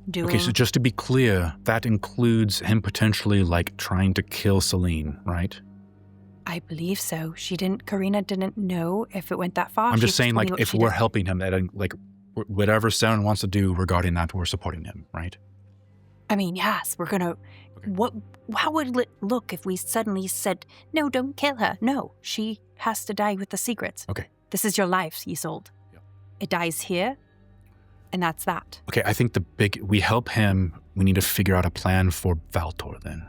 doing. Okay, so just to be clear, that includes him potentially trying to kill Selene, right? I believe so. Karina didn't know if it went that far. I'm She just saying, told me what if she we're did. helping him, that whatever Saren wants to do regarding that, we're supporting him, right? I mean, yes, we're gonna. Okay. How would it look if we suddenly said, "No, don't kill her. No, she has to die with the secrets." Okay. This is your life, Isolde. Yep. It dies here, and that's that. Okay, I think we help him. We need to figure out a plan for Valtor then.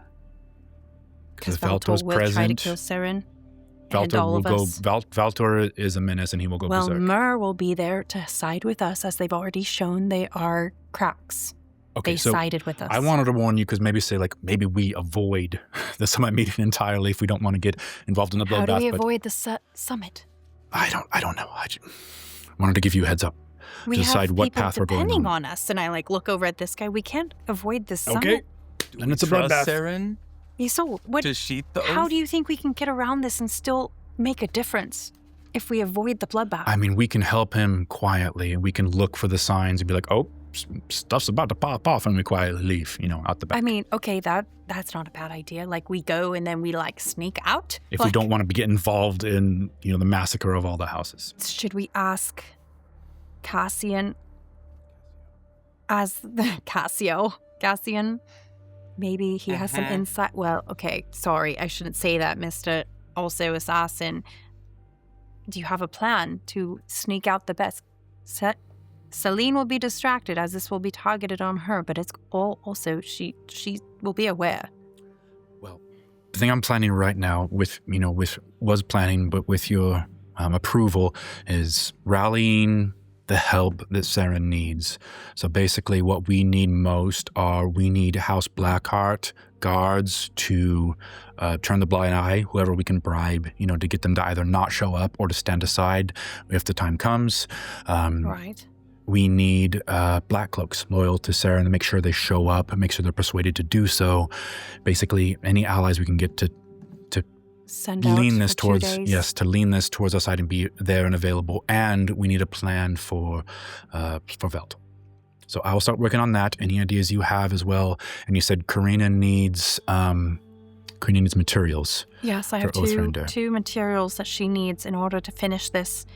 Because if Valtor's will try to present, kill Saren. And Valtor all will of go. us. Valtor is a menace, and he will go Well, berserk. Myr will be there to side with us, as they've already shown they are cracks. Okay, They so sided with us. I wanted to warn you because maybe we avoid the summit meeting entirely if we don't want to get involved in the How bloodbath. do we but avoid the summit? I don't know. I just wanted to give you a heads up. We decide have what people path we're going depending on. on us, and I look over at this guy. We can't avoid the summit. Okay. And it's a Trust bloodbath. Saren So what? to sheath the How oath? do you think we can get around this and still make a difference if we avoid the bloodbath? I mean, we can help him quietly, and we can look for the signs and be like, "Oh, stuff's about to pop off," and we quietly leave, out the back. I mean, okay, that's not a bad idea. We go and then we sneak out. If we don't want to get involved in, the massacre of all the houses. Should we ask Cassian as the Cassian? Maybe he has some insight. Well, okay, sorry, I shouldn't say that, Mr. Also Assassin. Do you have a plan to sneak out the best? Selene will be distracted as this will be targeted on her, but it's all also she will be aware. Well, the thing I'm planning right now with your approval is rallying the help that Saren needs. So basically what we need most we need House Blackheart guards to turn the blind eye, whoever we can bribe, to get them to either not show up or to stand aside if the time comes. Right. We need Black Cloaks loyal to Saren to make sure they show up and make sure they're persuaded to do so. Basically, any allies we can get to Send out lean this for 2 towards days. to lean this towards our side and be there and available. And we need a plan for Velt. So I will start working on that. Any ideas you have as well? And you said Karina needs materials. Yes, I have for Oathrender. two materials that she needs in order to finish this.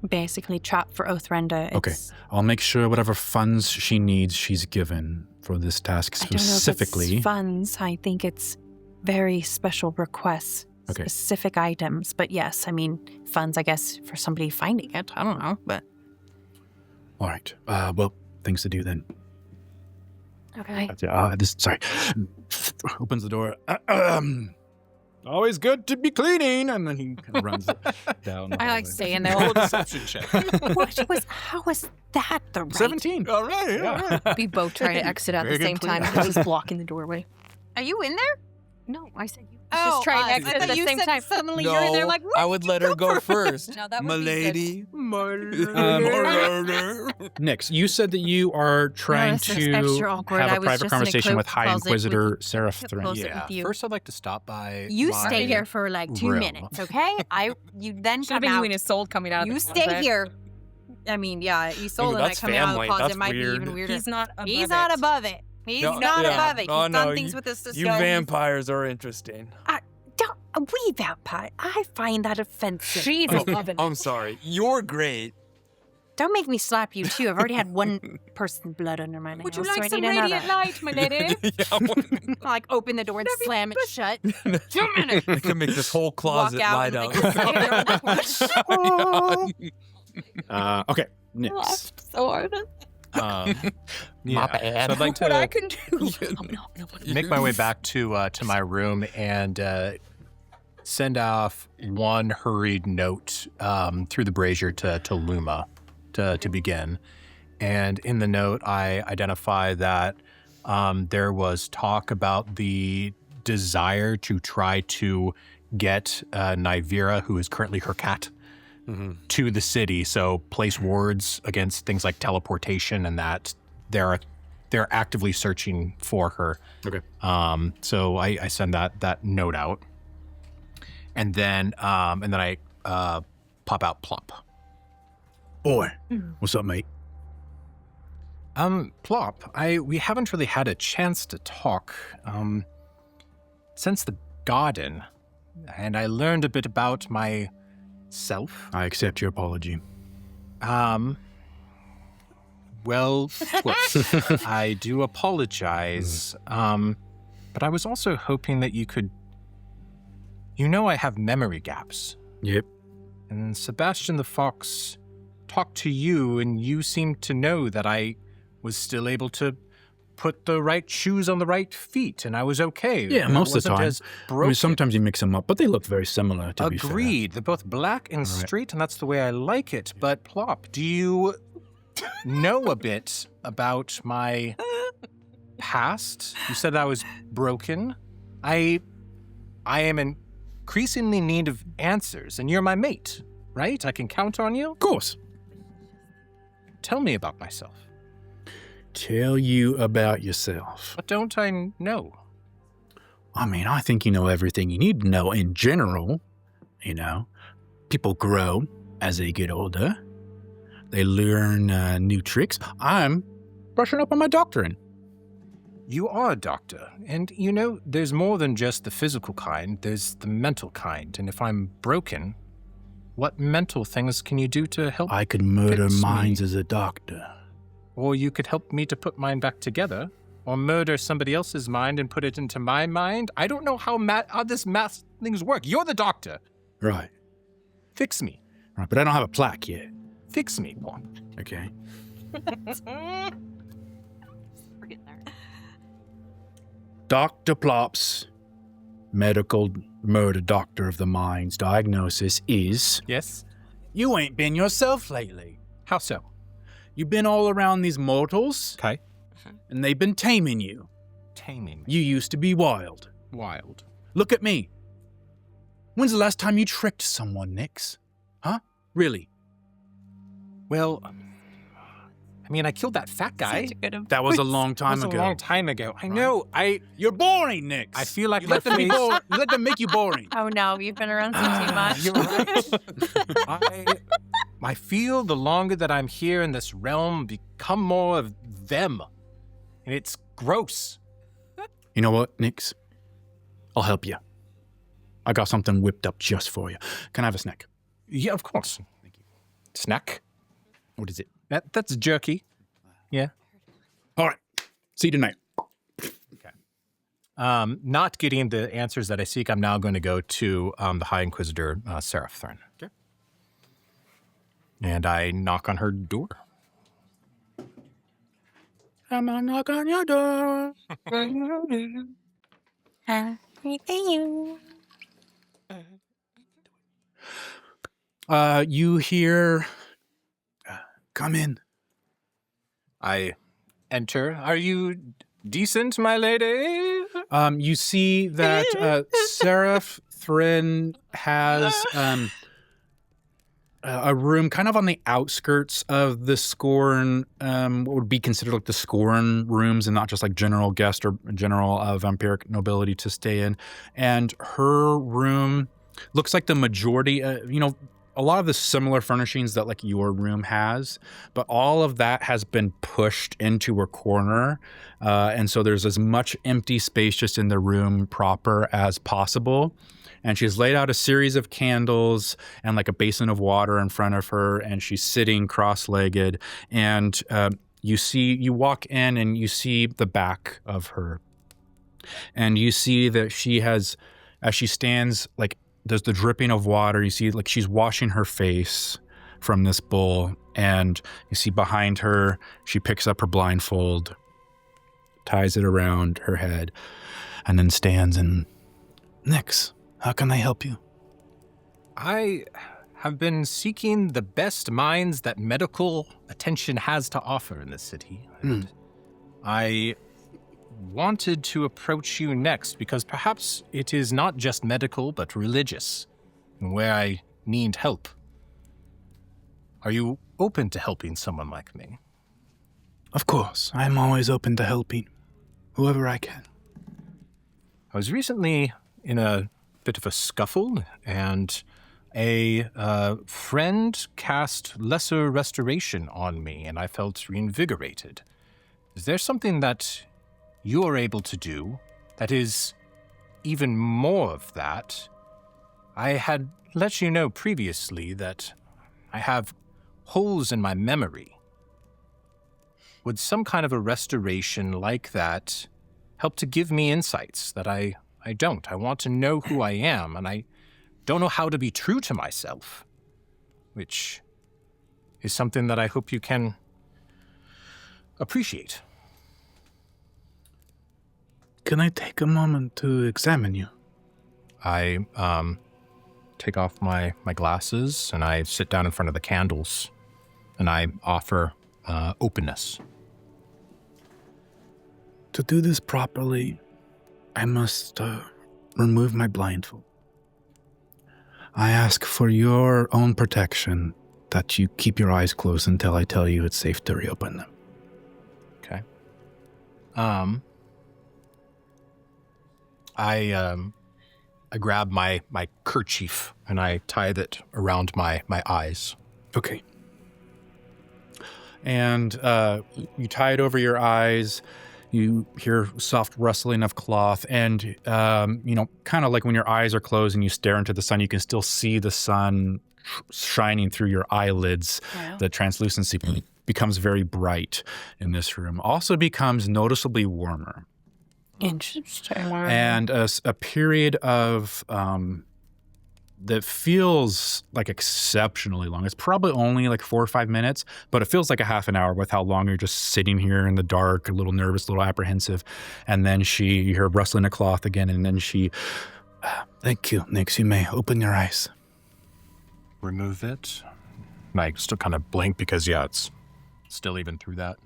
Basically, trap for Oathrender. Okay. I'll make sure whatever funds she needs, she's given for this task I don't know if specifically. it's funds. I think it's very special requests, Okay. specific items. But yes, I mean, funds, I guess, for somebody finding it. I don't know, but... All right. Well, things to do then. Okay. Sorry. Opens the door. Always good to be cleaning, and then he kind of runs down. I like staying there. Roll a deception check. How was that the right? 17. All right. All right. We both try to exit at Very the same good time. plan. He's just blocking the doorway. Are you in there? No, I said you. Oh, just trying to I exit at thought the you same said time. Suddenly you're in there like, I would let her go first. No, that would be Milady. Nix, you said that you are trying this is to extra awkward. I have a was private just in a conversation with cloak High closet Inquisitor Seraph Kept Thrynn. close. Yeah. with you. First, I'd like to stop by. You my stay here for 2 room. minutes, okay? You then Should have come been you out. and his soul coming out. You of the stay closet. here. I mean, yeah, Isolde and I that's coming out of the family. closet That's might weird. be even weirder. He's not above He's it. not above it. He's No, not yeah. above it. He's Oh, done no, things with his You sister. vampires are interesting. We vampire. I find that offensive. She's above it. I'm sorry. You're great. Don't make me slap you too. I've already had one person's blood under my nails. Would you so I like some need another. radiant light, my lady? Like open the door and slam it shut. 2 minutes. I can make this whole closet Walk out light and up. Okay, Nix. so hard. Yeah. bad. So I'd like What I to can do. make my way back to my room and send off one hurried note through the brazier to Luma to begin. And in the note, I identify that there was talk about the desire to try to get Nyvira, who is currently her cat, to the city. So place words against things like teleportation and that they're actively searching for her. Okay. So I send that note out. And then I pop out Plop. Boy, what's up, mate? Plop, we haven't really had a chance to talk since the garden, and I learned a bit about myself. I accept your apology. Well, I do apologize. But I was also hoping that you could. You know, I have memory gaps. Yep. And Sebastian the Fox talked to you, and you seemed to know that I was still able to put the right shoes on the right feet, and I was okay. Yeah, And I most of the wasn't time. as I broken. mean, sometimes you mix them up, but they look very similar, to be fair. Agreed. They're both black and Right. straight, and that's the way I like it. But Plop, do you know a bit about my past? You said I was broken. I am increasingly in need of answers, and you're my mate, right? I can count on you? Of course. Tell me about myself. Tell you about yourself. What don't I know? I mean, I think you know everything you need to know in general. You know, people grow as they get older. They learn new tricks. I'm brushing up on my doctrine. You are a doctor, and you know, there's more than just the physical kind, there's the mental kind, and if I'm broken, what mental things can you do to help? I could murder Fix me. minds as a doctor. Or you could help me to put mine back together, or murder somebody else's mind and put it into my mind. I don't know how this math things work. You're the doctor. Right. Fix me. Right, but I don't have a plaque yet. Fix me, Plop. Okay. Dr. Plop's medical murder doctor of the mind's diagnosis is Yes? you ain't been yourself lately. How so? You've been all around these mortals, Okay. and they've been taming you. Taming. You used to be wild. Wild. Look at me. When's the last time you tricked someone, Nix? Huh? Really? Well, I mean, I killed that fat guy. That was a long time That was ago. a long time ago. I know. You're boring, Nix. I feel like you my let them be face- boring. You let them make you boring. Oh no, you've been around for too much. You're right. I feel the longer that I'm here in this realm, become more of them. And it's gross. You know what, Nix? I'll help you. I got something whipped up just for you. Can I have a snack? Yeah, of course. Thank you. Snack? What is it? That's jerky. Yeah. All right. See you tonight. Not getting the answers that I seek, I'm now going to go to the High Inquisitor, Seraph Thrynn. Okay. And I knock on her door. I'm gonna knock on your door. You hear, come in. I enter. Are you decent, my lady? You see that Seraph Thrynn has a room kind of on the outskirts of the Scorn, what would be considered like the Scorn rooms and not just like general guest or general vampiric nobility to stay in. And her room looks like the majority, a lot of the similar furnishings that like your room has, but all of that has been pushed into a corner. And so there's as much empty space just in the room proper as possible. And she's laid out a series of candles and like a basin of water in front of her, and she's sitting cross-legged. And you walk in and you see the back of her. And you see that she has, as she stands, like there's the dripping of water. You see like she's washing her face from this bowl. And you see behind her, she picks up her blindfold, ties it around her head, and then stands and, Nix, how can I help you? I have been seeking the best minds that medical attention has to offer in this city. And I wanted to approach you next because perhaps it is not just medical but religious, and where I need help. Are you open to helping someone like me? Of course, I'm always open to helping whoever I can. I was recently in a bit of a scuffle, and a friend cast lesser restoration on me, and I felt reinvigorated. Is there something that you are able to do that is even more of that? I had let you know previously that I have holes in my memory. Would some kind of a restoration like that help to give me insights that I don't? I want to know who I am, and I don't know how to be true to myself, which is something that I hope you can appreciate. Can I take a moment to examine you? I take off my glasses, and I sit down in front of the candles, and I offer openness. To do this properly, I must remove my blindfold. I ask for your own protection that you keep your eyes closed until I tell you it's safe to reopen them. Okay. I grab my kerchief and I tie it around my eyes. Okay. And you tie it over your eyes. You hear soft rustling of cloth, and kind of like when your eyes are closed and you stare into the sun, you can still see the sun shining through your eyelids. Wow. The translucency becomes very bright in this room. Also becomes noticeably warmer. Interesting. And a period of that feels like exceptionally long. It's probably only like 4 or 5 minutes, but it feels like a half an hour with how long you're just sitting here in the dark, a little nervous, a little apprehensive. And then you hear rustling a cloth again, and then she, thank you, Nix, you may open your eyes. Remove it. And I still kind of blink because, it's still even through that.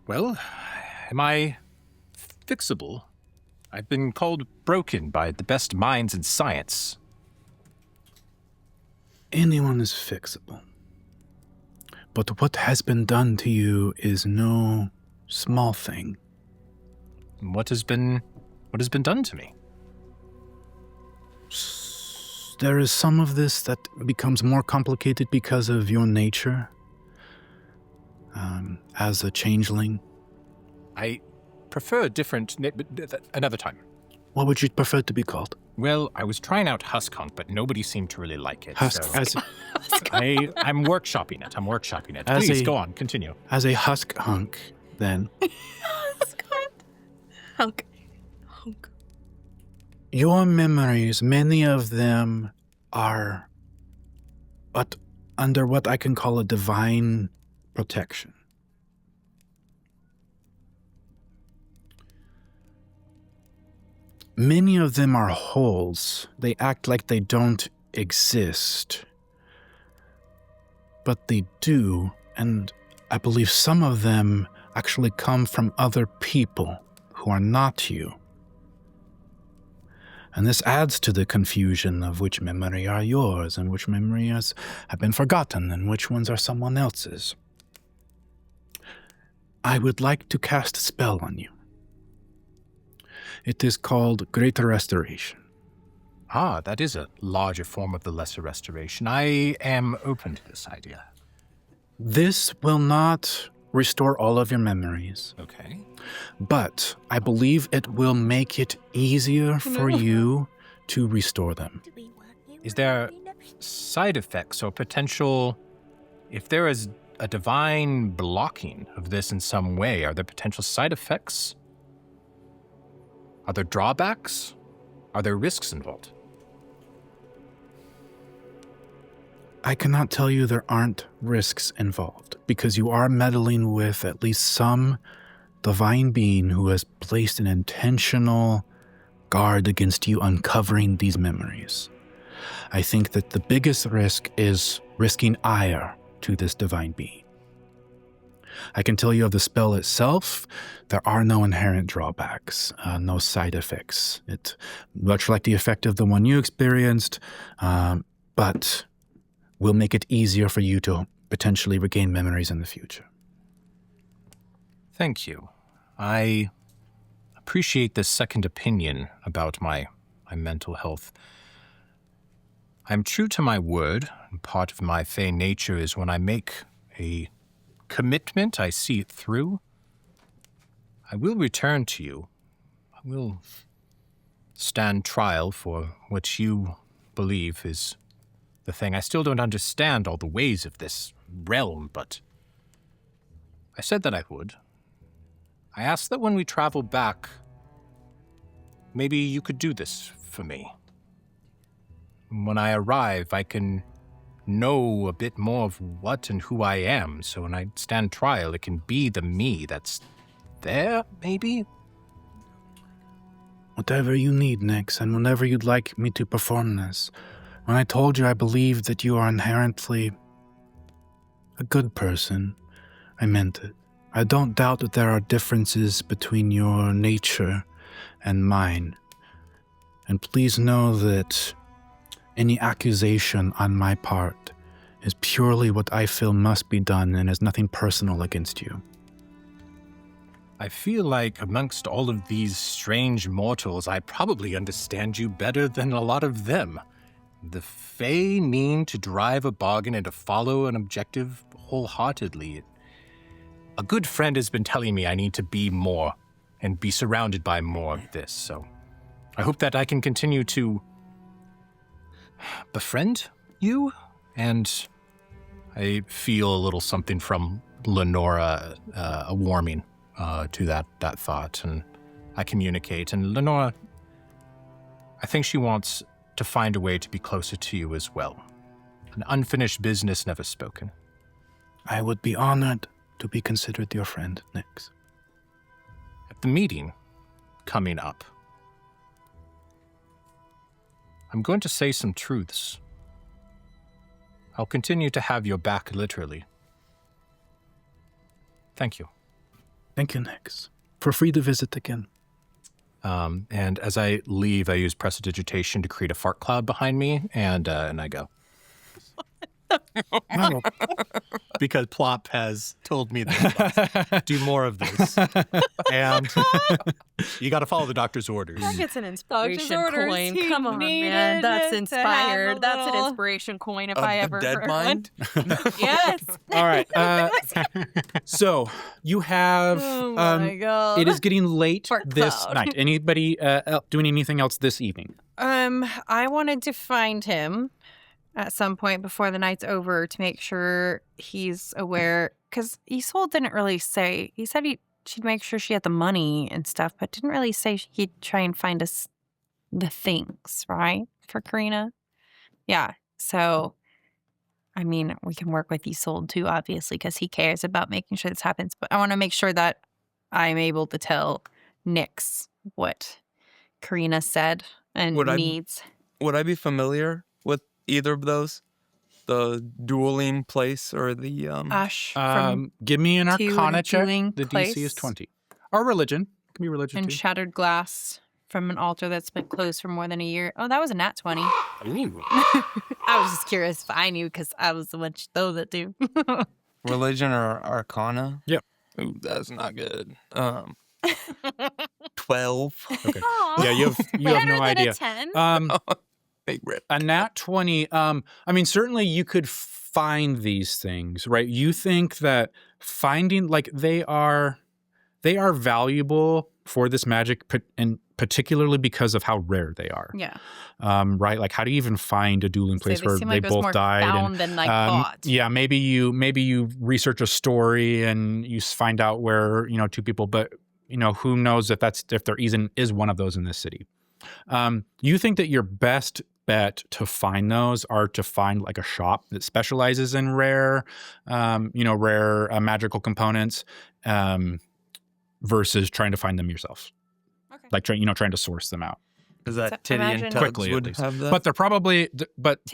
Well, am I fixable? I've been called broken by the best minds in science. Anyone is fixable. But what has been done to you is no small thing. What has been done to me? There is some of this that becomes more complicated because of your nature as a changeling. I prefer a different another time. What would you prefer to be called? Well, I was trying out Huskhunk, but nobody seemed to really like it. Husk, so I'm workshopping it. Please go on, continue. As a husk hunk, then. Hunk. Your memories, many of them are under what I can call a divine protection. Many of them are holes. They act like they don't exist. But they do, and I believe some of them actually come from other people who are not you. And this adds to the confusion of which memory are yours and which memories have been forgotten and which ones are someone else's. I would like to cast a spell on you. It is called Greater Restoration. Ah, that is a larger form of the lesser restoration. I am open to this idea. This will not restore all of your memories, Okay. but I believe it will make it easier for you to restore them. Is there side effects or potential, if there is a divine blocking of this in some way, are there potential side effects? Are there drawbacks? Are there risks involved? I cannot tell you there aren't risks involved, because you are meddling with at least some divine being who has placed an intentional guard against you uncovering these memories. I think that the biggest risk is risking ire to this divine being. I can tell you of the spell itself, there are no inherent drawbacks, no side effects. It's much like the effect of the one you experienced, but will make it easier for you to potentially regain memories in the future. Thank you. I appreciate this second opinion about my mental health. I'm true to my word, and part of my fey nature is when I make a commitment, I see it through. I will return to you. I will stand trial for what you believe is the thing. I still don't understand all the ways of this realm, but I said that I would. I asked that when we travel back, maybe you could do this for me. When I arrive, I can know a bit more of what and who I am, so when I stand trial, it can be the me that's there, maybe? Whatever you need, Nyx, and whenever you'd like me to perform this. When I told you I believe that you are inherently a good person, I meant it. I don't doubt that there are differences between your nature and mine. And please know that any accusation on my part is purely what I feel must be done and is nothing personal against you. I feel like amongst all of these strange mortals, I probably understand you better than a lot of them. The Fae mean to drive a bargain and to follow an objective wholeheartedly. A good friend has been telling me I need to be more and be surrounded by more of this, so I hope that I can continue to befriend you, and I feel a little something from Lenora, a warming to that thought, and I communicate, and Lenora, I think she wants to find a way to be closer to you as well. An unfinished business never spoken. I would be honored to be considered your friend, Nyx. At the meeting coming up, I'm going to say some truths. I'll continue to have your back, literally. Thank you. Thank you, Nyx. Feel free to visit again. And as I leave, I use prestidigitation to create a fart cloud behind me, and I go. Well, Because Plop has told me that do more of this. And you got to follow the doctor's orders. That gets an inspiration orders. coin. He Come on, needed man. That's it to have a inspired. That's an little- inspiration coin if I ever dead heard mind? one. Yes. all right. So you have. Oh my god. It is getting late Fart this cloud. night. Anybody doing anything else this evening? I wanted to find him at some point before the night's over to make sure he's aware, because Isolde didn't really say. He said she'd make sure she had the money and stuff, but didn't really say he'd try and find us the things, right, for Karina? Yeah, so, I mean, we can work with Isolde too, obviously, because he cares about making sure this happens, but I want to make sure that I'm able to tell Nyx what Karina said and needs. Would I be familiar with either of those? The dueling place or the Ash from Give me an to Arcana check. dueling The place. DC is 20. Or religion. It can be religion and too. shattered glass from an altar that's been closed for more than a year. Oh, that was a nat 20. Ooh. I was just curious if I knew because I was the one she told it to. religion or arcana? Yep. Ooh, that's not good. 12. Okay. Yeah, you have no idea. 10? A nat 20. I mean, certainly you could find these things, right? You think that finding, like, they are valuable for this magic, and particularly because of how rare they are. Yeah. Right? Like, how do you even find a dueling place where seem they like it was both more died? found than like bought. Yeah, maybe you research a story and you find out where, two people, but who knows if there even is one of those in this city. You think that your best bet to find those are to find like a shop that specializes in rare magical components, versus trying to find them yourself. Okay. Like trying to source them out. Is that So Titty and imagine- Tugs Quickly, at would least. have that? But they're probably, Titty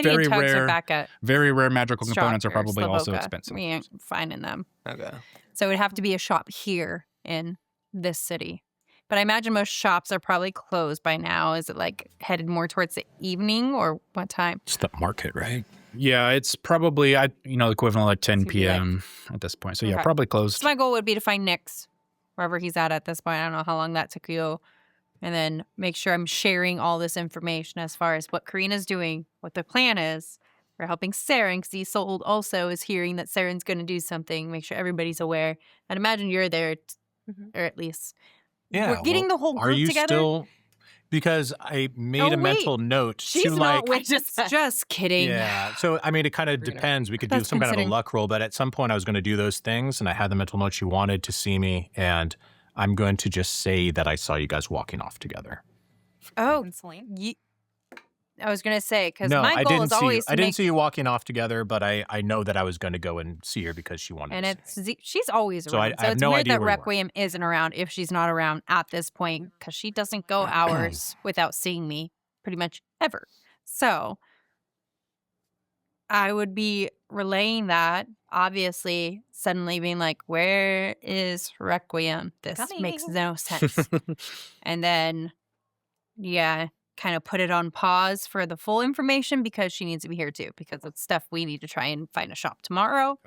very and Tugs rare, are back at very rare magical components are Stravia, probably also Slavoka. expensive. We ain't finding them. Okay. So it would have to be a shop here in this city. But I imagine most shops are probably closed by now. Is it like headed more towards the evening or what time? It's the market, right? Yeah, it's probably equivalent at 10 So it'd be like- p.m. at this point. So yeah, Okay. probably closed. So my goal would be to find Nyx, wherever he's at this point. I don't know how long that took you. And then make sure I'm sharing all this information as far as what Karina's doing, what the plan is. We're helping Saren because Isolde also is hearing that Saren's going to do something. Make sure everybody's aware. I'd imagine you're there, or at least Yeah. we're getting the whole Are group you together. still? Because I made Oh, a wait. mental note She's to not like. with us. Just kidding. Yeah. So, I mean, it kind of We're gonna- depends. We could do That's some kind of a considering- luck roll, but at some point I was going to do those things and I had the mental note she wanted to see me. And I'm going to just say that I saw you guys walking off together. Oh, And Selene? I was going to say, because No, my I goal didn't is see you. always I to didn't make, see you walking off together, but I know that I was going to go and see her because she wanted and to see me. she's always So around. I have it's no weird idea that where you are. Requiem isn't around if she's not around at this point, because she doesn't go hours without seeing me pretty much ever. So I would be relaying that, obviously, suddenly being like, where is Requiem? This makes Coming. no sense. And then, yeah, kind of put it on pause for the full information because she needs to be here too, because it's stuff we need to try and find a shop tomorrow,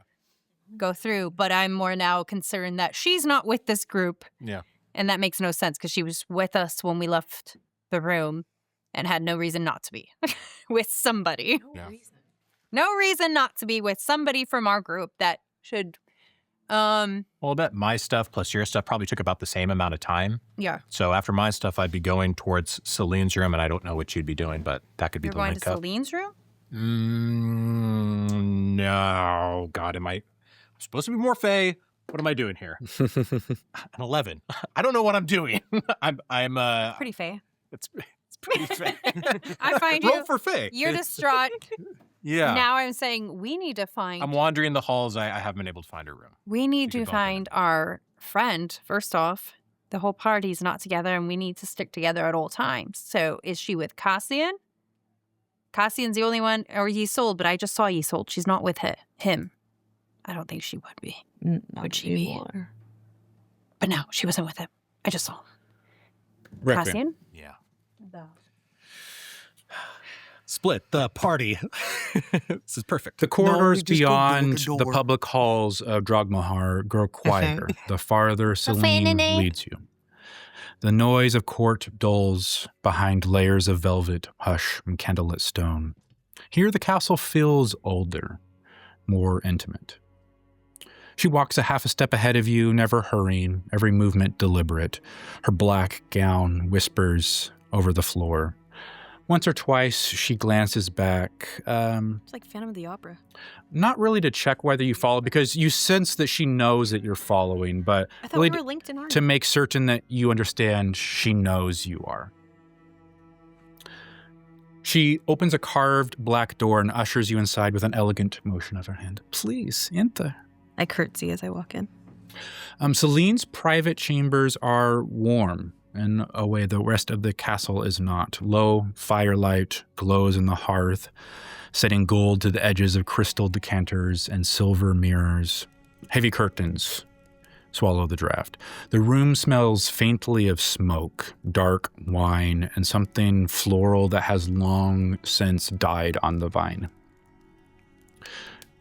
go through. But I'm more now concerned that she's not with this group. Yeah. And that makes no sense because she was with us when we left the room and had no reason not to be with somebody. Yeah. No reason not to be with somebody from our group that should, Well, I bet my stuff plus your stuff probably took about the same amount of time. yeah. So after my stuff, I'd be going towards Celine's room, and I don't know what you'd be doing, but that could be You're the going link to up. Celine's room? No. God, I'm supposed to be more Fae. What am I doing here? An 11. I don't know what I'm doing. I'm Pretty Fae. it's pretty Fae. I find Roll you- for Fae. You're distraught. Yeah. Now I'm saying we need to find. I'm wandering the halls. I haven't been able to find her room. We need We to could bump find our friend, first off. The whole party's not together and we need to stick together at all times. So is she with Cassian? Cassian's the only one, or Isolde, but I just saw Isolde. She's not with him. I don't think she would be. Would she be? But no, she wasn't with him. I just saw Requiem. Cassian. Yeah. Split the party. This is perfect. The corridors No, just go door beyond to the door. public halls of Drogmahar grow quieter the farther Selene leads you. The noise of court dulls behind layers of velvet, hush, and candlelit stone. Here the castle feels older, more intimate. She walks a half a step ahead of you, never hurrying, every movement deliberate. Her black gown whispers over the floor. Once or twice, she glances back, It's like Phantom of the Opera. not really to check whether you follow, because you sense that she knows that you're following, but I thought really we were linked in arms. to make certain that you understand she knows you are. She opens a carved black door and ushers you inside with an elegant motion of her hand. Please, enter. I curtsy as I walk in. Selene's private chambers are warm in a way the rest of the castle is not. Low firelight glows in the hearth, setting gold to the edges of crystal decanters and silver mirrors. Heavy curtains swallow the draft. The room smells faintly of smoke, dark wine, and something floral that has long since died on the vine.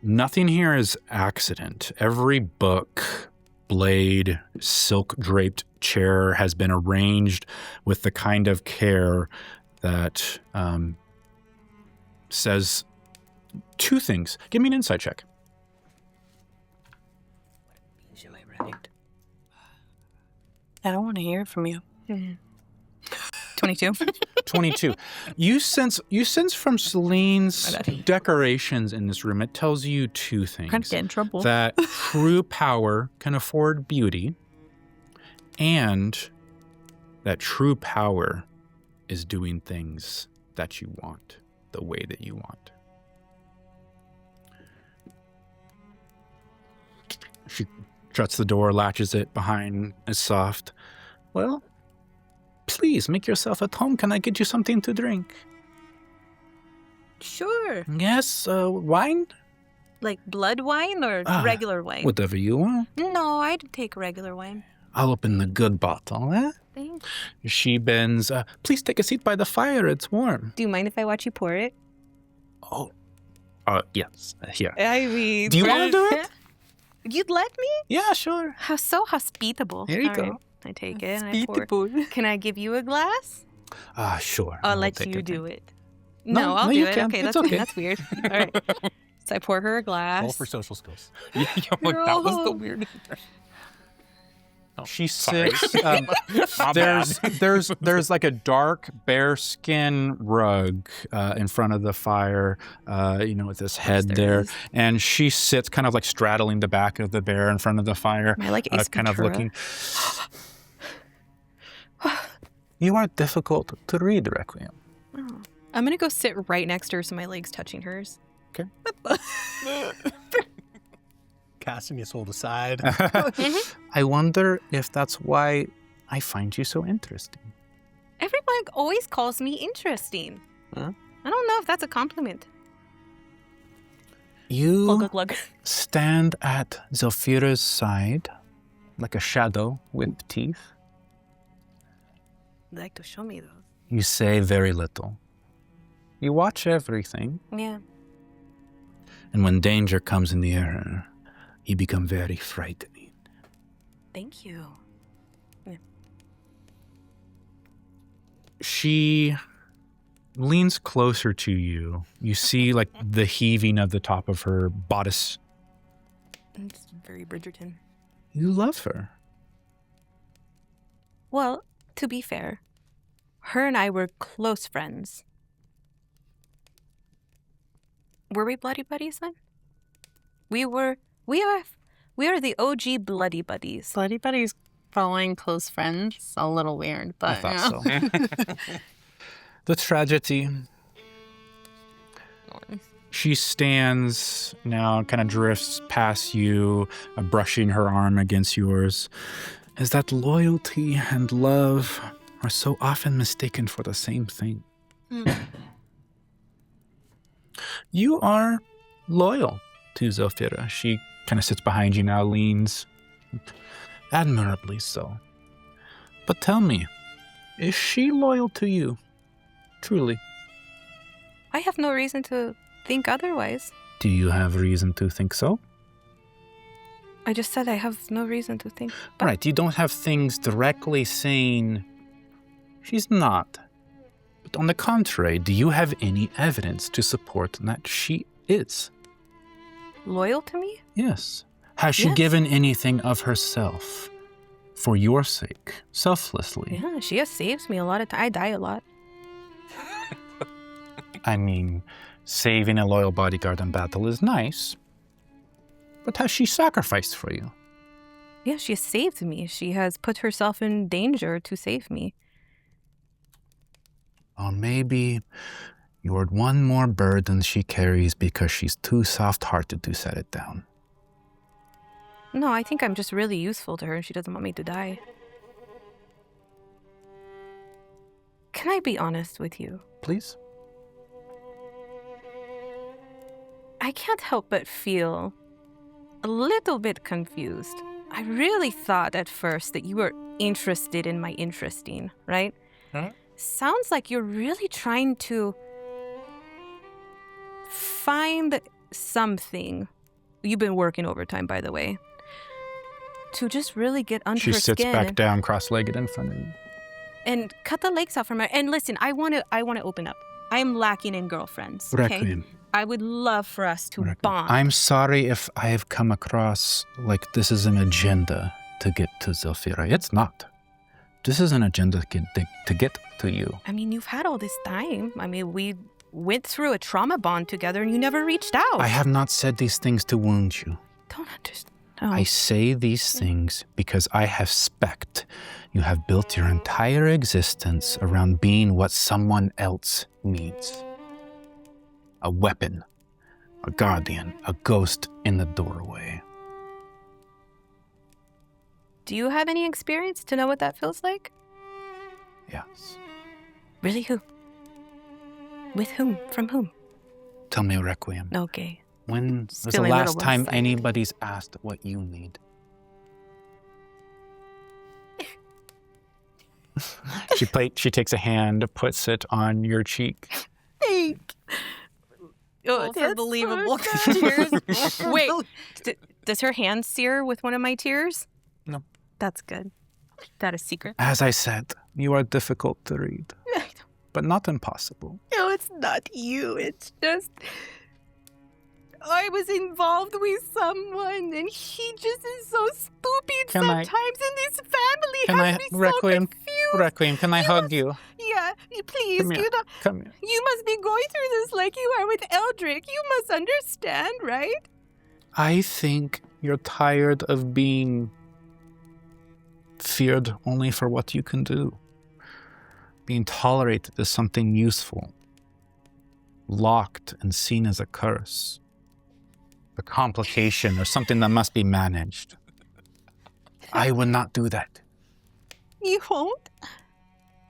Nothing here is accident. Every book, blade, silk-draped chair has been arranged with the kind of care that says two things. Give me an insight check. I don't want to hear from you. 22. 22. You sense from Selene's decorations in this room, it tells you two things. Kind of get in trouble. That true power can afford beauty, and that true power is doing things that you want, the way that you want. She shuts the door, latches it behind, is soft. Well, please make yourself at home. Can I get you something to drink? Sure. Yes, wine? Like blood wine or regular wine? Whatever you want. No, I'd take regular wine. I'll open the good bottle, eh? Thanks. She bends. Please take a seat by the fire. It's warm. Do you mind if I watch you pour it? Oh. Yes. Here. I mean... Do you want to do it? You'd let me? Yeah, sure. How so hospitable. Here you All go. right. I take it and I pour. Can I give you a glass? Sure. I'll let take you it. do it. No, I'll no, do you it. can. Okay, It's that's okay. That's weird. All right. So I pour her a glass. Roll for social skills. Yeah, that was the weirdest. She sits. There's like a dark bearskin rug in front of the fire, with this head there, and she sits kind of like straddling the back of the bear in front of the fire, I like Ace kind of Ventura. looking. You are difficult to read, Requiem. Oh. I'm going to go sit right next to her so my leg's touching hers. Okay. Casting his hold aside. I wonder if that's why I find you so interesting. Everyone always calls me interesting. Huh? I don't know if that's a compliment. You Glug, glug, glug. stand at Zelphira's side like a shadow with teeth. You'd like to show me those. You say very little. You watch everything, Yeah. and when danger comes in the air, you become very frightening. Thank you. She leans closer to you. You see like the heaving of the top of her bodice. It's very Bridgerton. You love her. Well, to be fair, her and I were close friends. Were we bloody buddies then? We are the OG bloody buddies. Bloody buddies following close friends. A little weird, but I thought so. The tragedy. She stands now, kind of drifts past you, brushing her arm against yours. Is that loyalty and love are so often mistaken for the same thing? You are loyal to Zelphira. She kind of sits behind you now, leans. Admirably so. But tell me, is she loyal to you? Truly. I have no reason to think otherwise. Do you have reason to think so? I just said I have no reason to think. Right, you don't have things directly saying she's not. But on the contrary, do you have any evidence to support that she is? Loyal to me? Yes. Has she Yes. given anything of herself for your sake, selflessly? Yeah, she has saved me a lot of time. I die a lot. I mean, saving a loyal bodyguard in battle is nice. But has she sacrificed for you? Yeah, she has saved me. She has put herself in danger to save me. Or maybe you're one more burden she carries because she's too soft-hearted to set it down. No, I think I'm just really useful to her and she doesn't want me to die. Can I be honest with you? Please? I can't help but feel a little bit confused. I really thought at first that you were interested in my interesting, right? Huh? Sounds like you're really trying to find something. You've been working overtime, by the way. To just really get under She her sits skin back down, cross-legged in front of you. and cut the legs off from her. And listen, I want to open up. I'm lacking in girlfriends. Okay? Requiem. I would love for us to bond. I'm sorry if I have come across like this is an agenda to get to Zelphira. It's not. This is an agenda to get to you. I mean, you've had all this time. I mean, we went through a trauma bond together and you never reached out. I have not said these things to wound you. Don't understand. Oh. I say these things because I have spect. You have built your entire existence around being what someone else needs. A weapon, a guardian, a ghost in the doorway. Do you have any experience to know what that feels like? Yes. Really? Who? With whom? From whom? Tell me, Requiem. Okay. When was the feeling a little last time one-sided. anybody's asked what you need? She takes a hand, puts it on your cheek. Oh, it's unbelievable. Tears. Wait, does her hand sear with one of my tears? No. That's good. That is secret. As I said, you are difficult to read, but not impossible. No, it's not you. It's just I was involved with someone, and he just is so stupid Can I- sometimes. And this family Can has I, me so Requiem? confused. Requiem, can I hug you? Yeah, please. Come here. Come here. You must be going through this like you are with Eldrick. You must understand, right? I think you're tired of being feared only for what you can do. Being tolerated as something useful. Locked and seen as a curse. A complication or something that must be managed. I would not do that. You won't?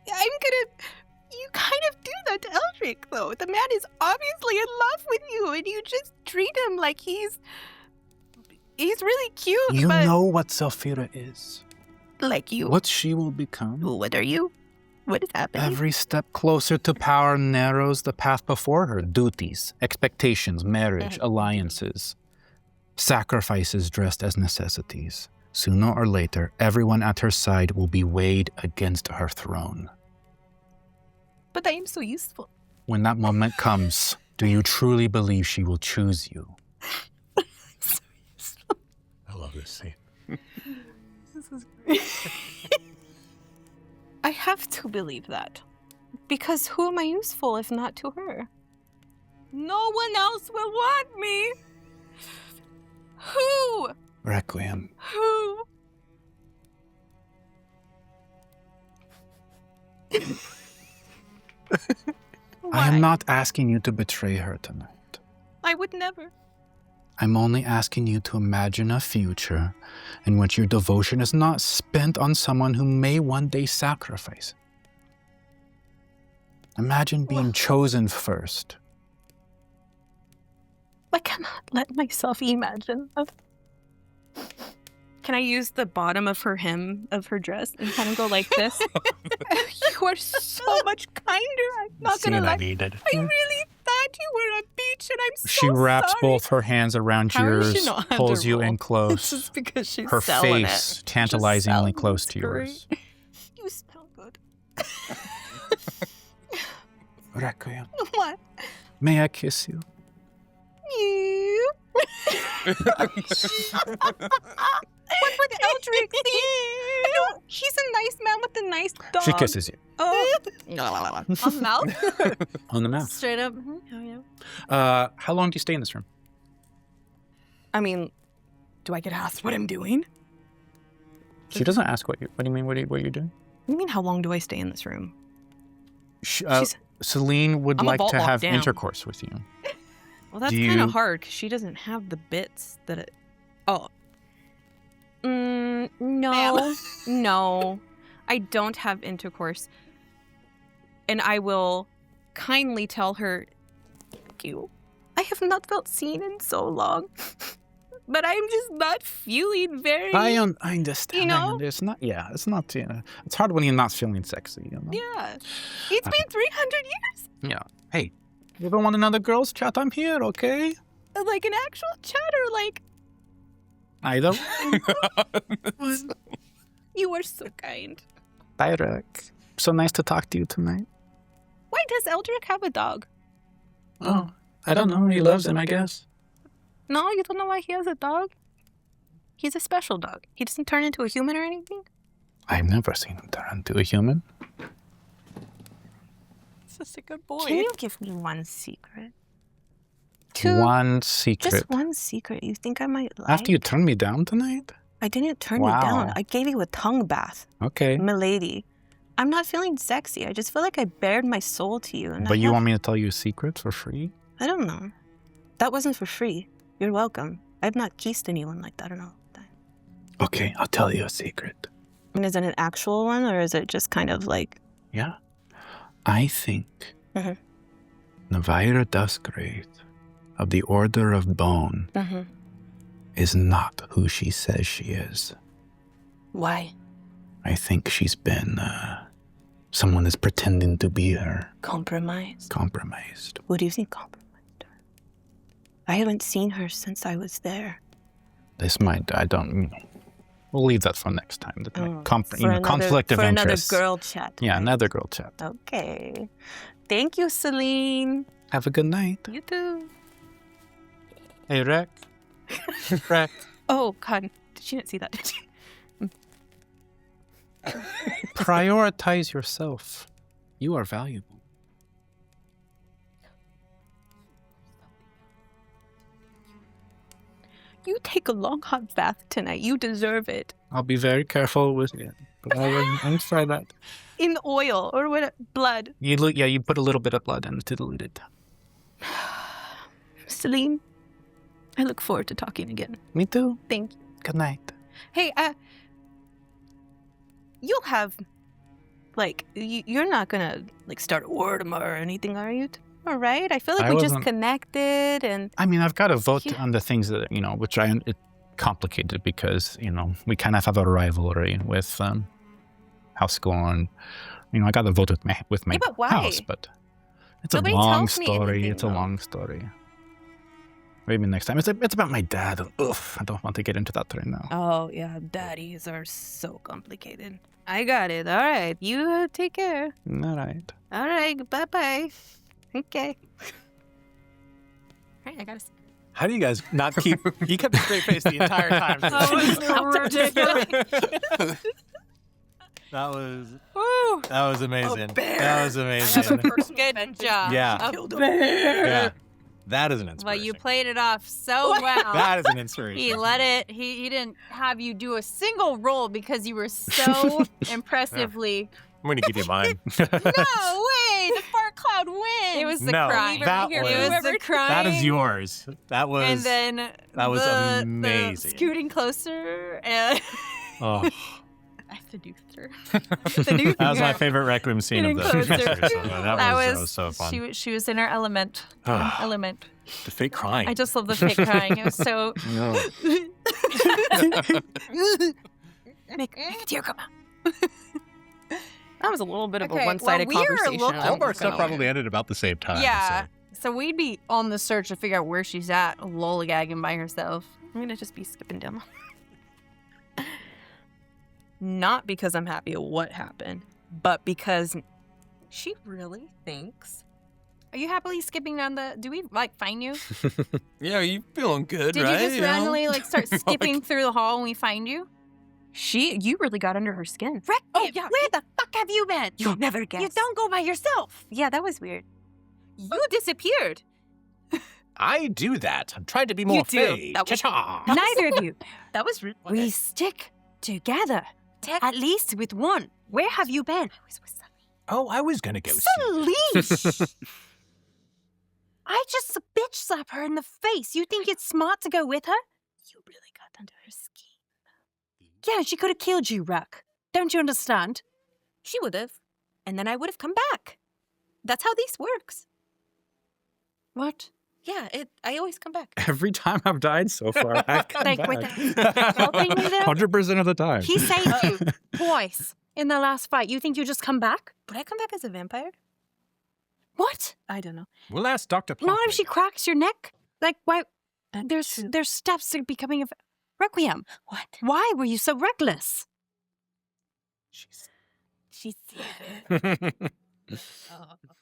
You kind of do that to Eldrick, though. The man is obviously in love with you, and you just treat him like he's really cute, You but... know what Zelphira is. Like you. What she will become. What are you? What is happening? Every step closer to power narrows the path before her. Duties, expectations, marriage, alliances, sacrifices dressed as necessities. Sooner or later, everyone at her side will be weighed against her throne. But I am so useful. When that moment comes, do you truly believe she will choose you? So useful. I love this scene. This is great. I have to believe that. Because who am I useful if not to her? No one else will want me. Who? Requiem. Who? I am not asking you to betray her tonight. I would never. I'm only asking you to imagine a future in which your devotion is not spent on someone who may one day sacrifice. Imagine being chosen first. I cannot let myself imagine. Can I use the bottom of her hem of her dress and kind of go like this? You are so much kinder. I'm not gonna lie. needed. I really thought you were a bitch, and I'm so She wraps sorry. both her hands around How is she yours, not pulls you under in roll? close. Just because she's Her selling face it. tantalizingly Just close selling to it. yours. You smell good. Requiem, What? may I kiss you? You? What with Eldrick? See? I know he's a nice man with a nice dog. She kisses you. Oh. On mouth? On the mouth. Straight up. Oh, yeah. How long do you stay in this room? I mean, do I get asked what I'm doing? She doesn't ask what do you mean? What are you doing? You mean how long do I stay in this room? She's Selene would I'm a like vault to walk have down. intercourse with you. Well, that's Do kind you- of hard because she doesn't have the bits that it. Oh. No. No. I don't have intercourse. And I will kindly tell her, thank you. I have not felt seen in so long. But I'm just not feeling very. I understand. You know? It's not. Yeah, it's not. It's hard when you're not feeling sexy. You know. Yeah. It's been 300 years. Yeah. Hey, you ever want another girls' chat? I'm here. Okay. Like an actual chat or like. Either. You are so kind. Bye, Rick. So nice to talk to you tonight. Why does Eldrick have a dog? Oh, I don't know. He loves him, I guess. No, you don't know why he has a dog? He's a special dog. He doesn't turn into a human or anything? I've never seen him turn into a human. He's just a good boy. Can you give me one secret? One secret. Just one secret. You think I might like? After you turned me down tonight? I didn't turn you Wow. down. I gave you a tongue bath, Okay. milady. I'm not feeling sexy. I just feel like I bared my soul to you. And But you want me to tell you a secret for free? I don't know. That wasn't for free. You're welcome. I've not kissed anyone like that in a long time. Okay, I'll tell you a secret. I mean, is it an actual one, or is it just kind of like... Yeah. I think Mhm. Navira Duskwraith of the Order of Bone is not who she says she is. Why? I think she's been, someone is pretending to be her. Compromised? Compromised. What do you think compromised her? I haven't seen her since I was there. This might, I don't, we'll leave that for next time. For Conflict of interest. another girl chat. Yeah, another girl chat. Okay. Thank you, Selene. Have a good night. You too. Hey, Rek. Rek. Oh, God. She didn't see that, did she? Prioritize yourself. You are valuable. You take a long hot bath tonight. You deserve it. I'll be very careful with it. But I'm sorry that. In oil or what? Blood. You put a little bit of blood in to dilute it. Selene, I look forward to talking again. Me too. Thank you. Good night. Hey, you'll have, like, you're not gonna, like, start a war tomorrow or anything, are you? All right? I feel like we just connected and... I mean, I've got to vote on the things that, which it's complicated because, we kind of have a rivalry with House Gorn. I got to vote with my Yeah, but why? house, but it's Nobody a long tells me story. anything, It's a though. long story. Maybe next time. It's about my dad. Ugh, I don't want to get into that right now. Oh, yeah, daddies are so complicated. I got it. All right. You take care. All right. All right. Bye-bye. Okay. All right, I got to... How do you guys not keep... You kept a straight face the entire time. That was amazing. That was amazing. Good job. Yeah. A bear. Yeah. That is an inspiration. Well, you played it off so well. That is an inspiration. He let it. He didn't have you do a single roll because you were so impressively. I'm going to give you mine. No way! The fart cloud wins. It was the No, crying. that It was- was the crying. That is yours. That was... And then that was the amazing. scooting closer. And Oh, I have to do through. that was my favorite Requiem scene of the Getting closer. adventure. So that was so fun. She was in her element. Element. The fake crying. I just love the fake crying. It was so. No. Make a tear come out. That was a little bit of Okay, a one-sided well, we are conversation. looking- I'm All of our not stuff gonna probably lie. ended about the same time. Yeah. So we'd be on the search to figure out where she's at, lollygagging by herself. I'm gonna just be skipping down. Not because I'm happy at what happened, but because she really thinks. Are you happily skipping down the? Do we find you? Yeah, you feeling good, Did right? you just randomly start Like- skipping through the hall when we find you? You really got under her skin. Oh yeah. Where the fuck have you been? You'll never guess. You don't go by yourself. Yeah, that was weird. You disappeared. I do that. I'm trying to be You more do. fake. That was- Cha-cha. Neither of you. That was rude. We stick together. At least with one. Where have you been? I was with Oh, I was going to go see. Selene! I just bitch slap her in the face. You think it's smart to go with her? You really got under her skin. Yeah, she could have killed you, Ruck. Don't you understand? She would have, and then I would have come back. That's how this works. What? Yeah, I always come back. Every time I've died so far, I've come Like, back. with helping me though? 100% of the time. He saved you twice in the last fight. You think you just come back? Would I come back as a vampire? What? I don't know. We'll ask Dr. Plop. Not if she cracks your neck. Like, why? That's true. There's steps to becoming a Requiem. What? Why were you so reckless? She's Is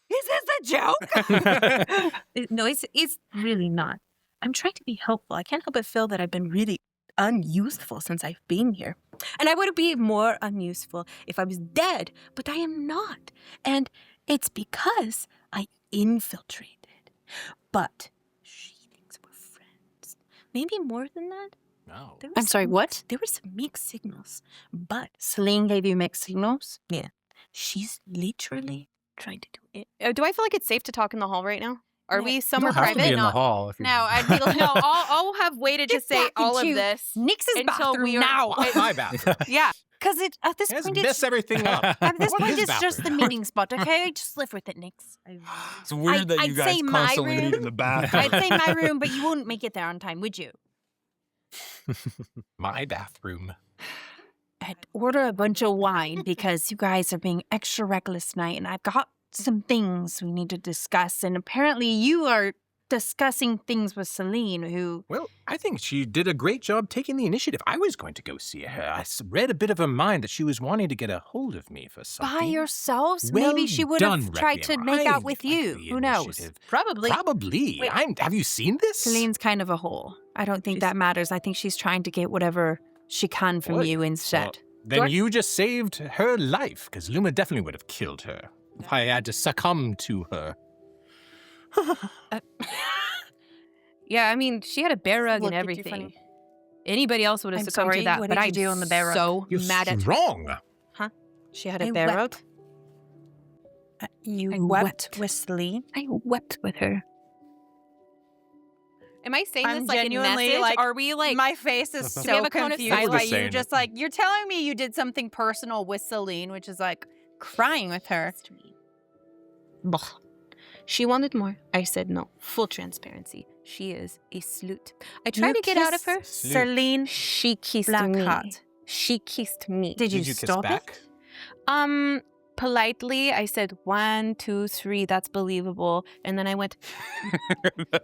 this a joke? No, it's really not. I'm trying to be helpful. I can't help but feel that I've been really unuseful since I've been here. And I would be more unuseful if I was dead, but I am not. And it's because I infiltrated. But she thinks we're friends. Maybe more than that. No. There I'm sorry, what? There were some mixed signals, but Selene gave you mixed signals? she's literally trying to do it. Do I feel like it's safe to talk in the hall right now? Are we You somewhere don't have to private? be in the hall. If you No, I'd be like, No, I'll have waited to Get say back all of into this. Nix's until bathroom we are- now. My bathroom. Yeah. Because at this Let's point, mess it's, everything up. at this What point, is it's just the bathroom? meeting spot, okay? Just live with it, Nix. It's weird that you I'd guys say my constantly room. meet in the bathroom. I'd say my room, but you wouldn't make it there on time, would you? My bathroom. I'd order a bunch of wine because you guys are being extra reckless tonight, and I've got some things we need to discuss. And apparently, you are discussing things with Selene, who. Well, I think she did a great job taking the initiative. I was going to go see her. I read a bit of her mind that she was wanting to get a hold of me for something. By yourselves? Well Maybe she would done, have tried to Requiem. make I out with like you. the Who knows? initiative. Probably. Probably. Wait. Have you seen this? Selene's kind of a hole. I don't think that matters. I think she's trying to get whatever she can from What? you instead. Then you just saved her life, because Luma definitely would have killed her if I had to succumb to her. Yeah, I mean, she had a bear rug and Looked at you everything. funny. Anybody else would have I'm succumbed sorry, to that, what but did you I'm do on the bear rug? so You're mad at her. strong. She had a I bear rug. wept. You I wept wept. with Selene? I wept with her. Am I saying I'm this like in genuinely, message? like, Are we like My face is we have so a cone of confused silence? by Just you. saying Just it. like, you're telling me you did something personal with Selene, which is like crying with her. Bah. She wanted more. I said no. Full transparency. She is a slut. I tried to get out of her. Selene She kissed me. Blackheart. She kissed me. Did you kiss stop back? it? Politely, I said 1, 2, 3. That's believable. And then I went,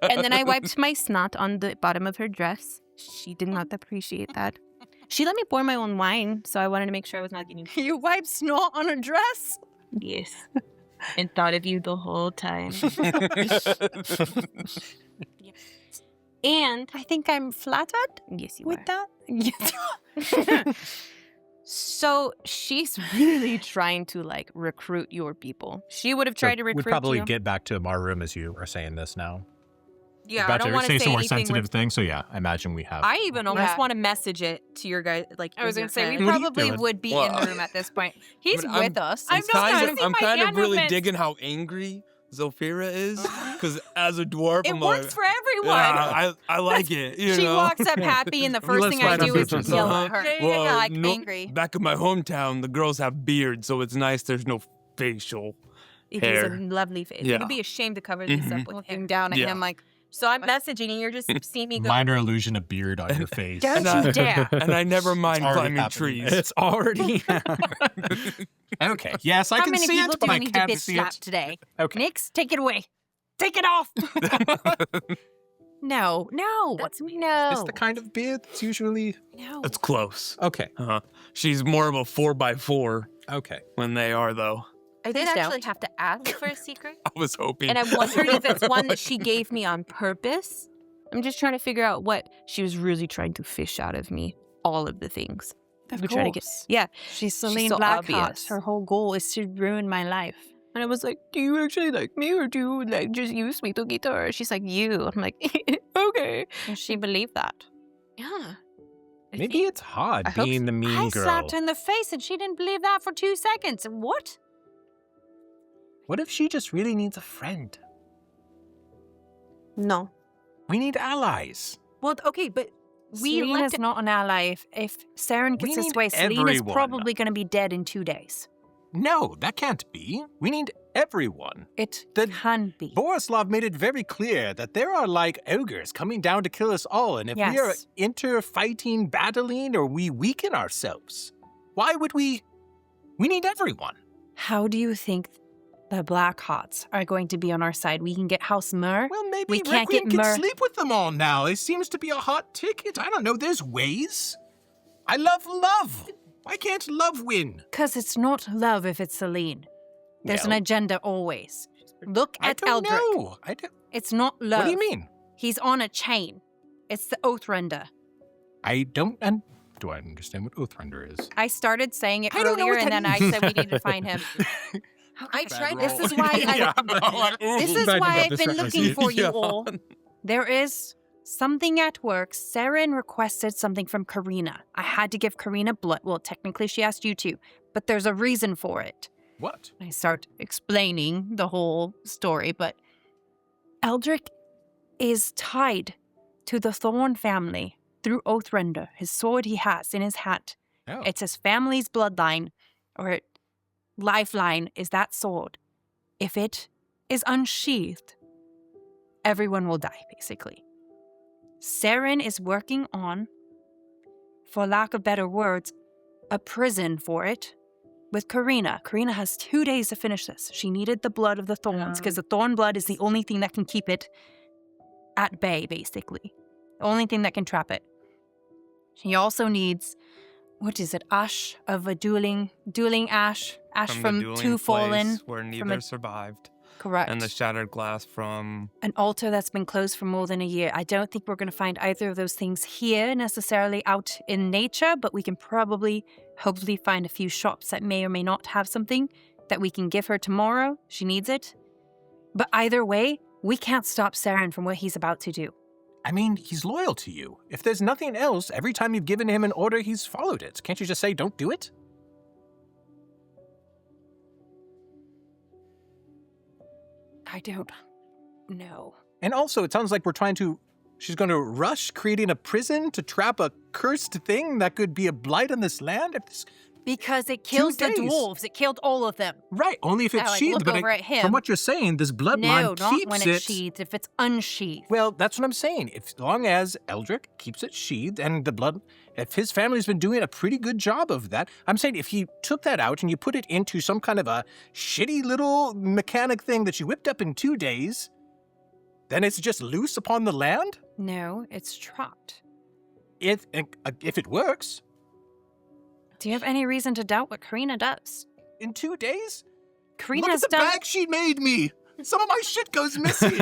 and then I wiped my snot on the bottom of her dress. She did not appreciate that. She let me pour my own wine, so I wanted to make sure I was not getting. You wiped snot on a dress? Yes. And thought of you the whole time. And I think I'm flattered yes, you with are. that. So she's really trying to like recruit your people. She would have tried to recruit We'd probably you. get back to our room as you are saying this now. Yeah, I About don't to want say to say some more anything sensitive with, things, so yeah, I imagine we have. I even almost Yeah. want to message it to your guys. Like I was in going your to say, we head. What are you probably doing? would be Well, in the room at this point. He's I'm- with us. I'm just trying to see I'm my kind hand of really movements. digging how angry Zelphira is, because as a dwarf, It I'm works like, for everyone. yeah, I like it. You She know? walks up happy, and the first Let's thing I find do out is pictures. yell at her. Well, like no- angry. Back in my hometown, the girls have beards, so it's nice there's no facial It is a hair. lovely face. Yeah. You'd be ashamed to cover these up with Looking hair. down at Yeah. him like, So I'm messaging and you're just seeing me go. Minor illusion of beard on your face. don't And you I- dare. And I never mind already climbing happening. trees. It's already. Okay. Yes, I How can many see people it, do but we I need to can't bitch see slap it. today? Okay. Nix, take it away. Take it off. No. That's me. No. Is this the kind of beard that's usually No. It's close. okay? She's more of a 4x4 Okay. when they are, though. I did Please actually don't. have to ask for a secret. I was hoping. And I wondered if it's one that she gave me on purpose. I'm just trying to figure out what she was really trying to fish out of me. All of the things. Of We're trying to get- course. Yeah. She's Selene so Blackheart. obvious. Her whole goal is to ruin my life. And I was like, do you actually like me or do you like just use me to get her? She's like, you. I'm like, okay. And she believed that. Yeah. Maybe it's hard I hope being the mean I girl. slapped her in the face, and she didn't believe that for 2 seconds. What? What if she just really needs a friend? No. We need allies. Well, okay, but we Selene left is not an ally. If Saren We gets this need way, Selene is everyone. probably going to be dead in 2 days. No, that can't be. We need everyone. It The- can be. Borislav made it very clear that there are like ogres coming down to kill us all, and if we are Yes. inter-fighting, battling, or we weaken ourselves, why would we? We need everyone. How do you think the Blackhearts are going to be on our side? We can get House Myrrh. Well, maybe We can't Requiem get can Myrrh. sleep with them all now. It seems to be a hot ticket. I don't know. There's ways. I love love. Why can't love win? Because it's not love if it's Selene. There's an agenda always. Look I at don't Eldrick. know. I don't. It's not love. What do you mean? He's on a chain. It's the Oathrender. I don't. Do I understand what Oathrender is? I started saying it I don't know earlier, what and that then I means. said we need to find him. I tried. This is why This is Bad why about I've this been reference. looking for you Yeah. all. There is something at work. Saren requested something from Karina. I had to give Karina blood. Well, technically she asked you to, but there's a reason for it. What? I start explaining the whole story, but Eldrick is tied to the Thorn family through Oathrender, his sword he has in his hat. Oh. It's his family's bloodline, or lifeline is that sword. If it is unsheathed, everyone will die, basically. Saren is working on, for lack of better words, a prison for it with Karina. Karina has 2 days to finish this. She needed the blood of the thorns because the thorn blood is the only thing that can keep it at bay, basically. The only thing that can trap it. She also needs, what is it, ash of a dueling ash from the dueling two fallen. place where from neither a- survived. Correct. And the shattered glass from... An altar that's been closed for more than a year. I don't think we're going to find either of those things here necessarily out in nature, but we can probably, hopefully, find a few shops that may or may not have something that we can give her tomorrow. She needs it. But either way, we can't stop Saren from what he's about to do. I mean, he's loyal to you. If there's nothing else, every time you've given him an order, he's followed it. Can't you just say, don't do it? I don't know. And also, it sounds like she's going to rush creating a prison to trap a cursed thing that could be a blight on this land. Because it kills the days. dwarves. It killed all of them. Right, only if it's I, sheathed. look But over at him. from what you're saying, this bloodline No, not keeps when it's sheathed. If it's unsheathed. Well, that's what I'm saying. As long as Eldrick keeps it sheathed and the blood, if his family's been doing a pretty good job of that, I'm saying if he took that out and you put it into some kind of a shitty little mechanic thing that you whipped up in 2 days, then it's just loose upon the land? No, it's trapped. If it works, Do you have any reason to doubt what Karina does? in 2 days? Karina Look has at the done. bag she made me! Some of my shit goes missing!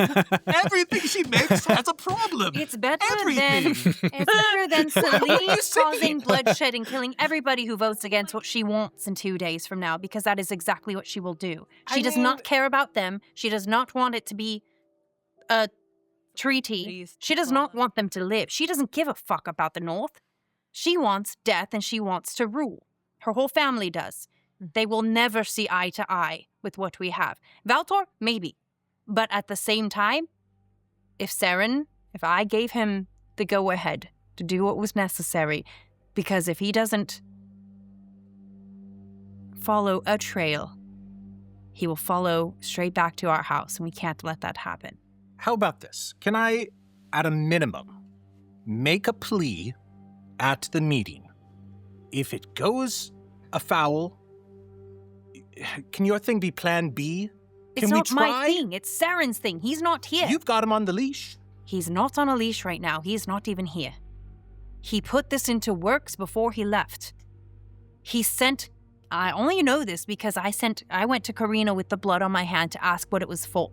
Everything she makes has a problem! It's better Everything! than it's better than What are Selene you saying? causing bloodshed and killing everybody who votes against what she wants in 2 days from now, because that is exactly what she will do. She I does mean- not care about them. She does not want it to be a treaty. Please, She does not want them to live. She doesn't give a fuck about the North. She wants death and she wants to rule. Her whole family does. They will never see eye to eye with what we have. Valtor, maybe. But at the same time, if I gave him the go-ahead to do what was necessary, because if he doesn't follow a trail, he will follow straight back to our house, and we can't let that happen. How about this? Can I, at a minimum, make a plea at the meeting? If it goes afoul, can your thing be plan B? It's Can we not my try? thing. It's Saren's thing. He's not here. You've got him on the leash. He's not on a leash right now. He is not even here. He put this into works before he left. He sent... I only know this because I went to Karina with the blood on my hand to ask what it was for.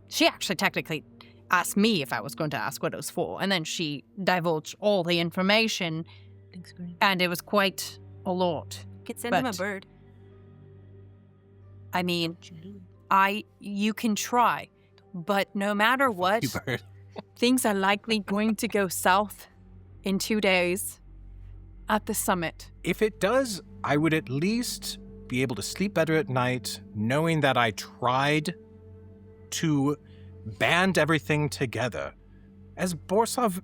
She actually technically asked me if I was going to ask what it was for, and then she divulged all the information, Thanks, Karina. and it was quite a lot. Could send him a But- bird. I mean, you can try, but no matter what, You bird. things are likely going to go south in 2 days at the summit. If it does, I would at least be able to sleep better at night, knowing that I tried to band everything together. As Borsov,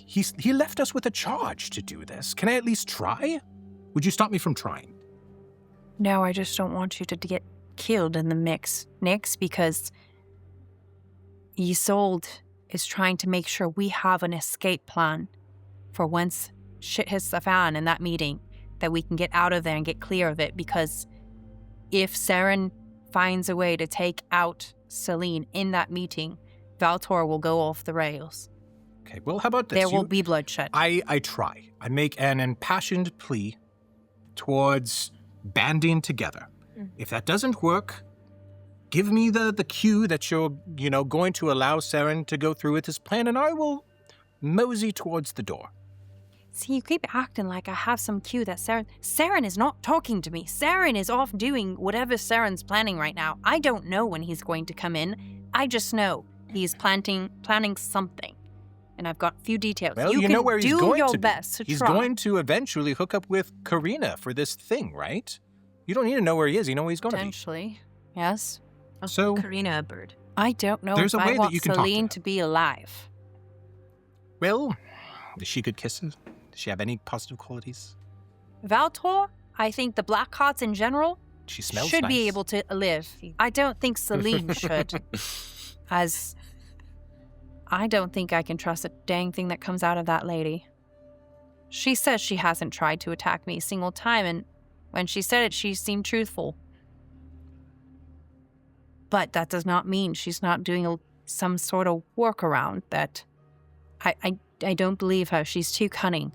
he left us with a charge to do this. Can I at least try? Would you stop me from trying? No, I just don't want you to get killed in the mix, Nix, because Isolde is trying to make sure we have an escape plan for once shit hits the fan in that meeting, that we can get out of there and get clear of it, because if Saren finds a way to take out Selene in that meeting, Valtor will go off the rails. Okay, well, how about this? There will be bloodshed. I try. I make an impassioned plea towards banding together. If that doesn't work, give me the cue that you're, going to allow Saren to go through with his plan, and I will mosey towards the door. See, you keep acting like I have some cue that Saren is not talking to me. Saren is off doing whatever Saren's planning right now. I don't know when he's going to come in. I just know he's planning something. And I've got a few details. Well, you know where he's going your to be. best to He's try. going to eventually hook up with Karina for this thing, right? You don't need to know where he is. You know where he's going to be. Potentially, yes. So, Karina, a bird. I don't know There's if a way I that want you can talk to Selene her. to be alive. well, is she good kisses? Does she have any positive qualities? Valtor, I think the Blackhearts in general She smells should nice. be able to live. I don't think Selene should. As I don't think I can trust a dang thing that comes out of that lady. She says she hasn't tried to attack me a single time, and when she said it, she seemed truthful. But that does not mean she's not doing some sort of workaround that I don't believe her. She's too cunning.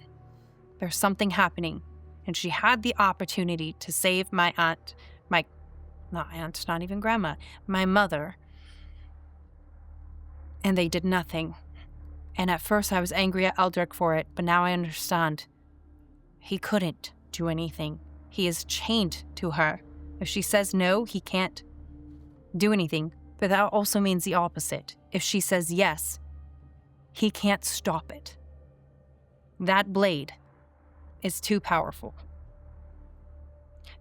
There's something happening, and she had the opportunity to save my aunt, not even grandma, my mother. And they did nothing. And at first I was angry at Eldrick for it, but now I understand. He couldn't do anything. He is chained to her. If she says no, he can't do anything. But that also means the opposite. If she says yes, he can't stop it. That blade is too powerful.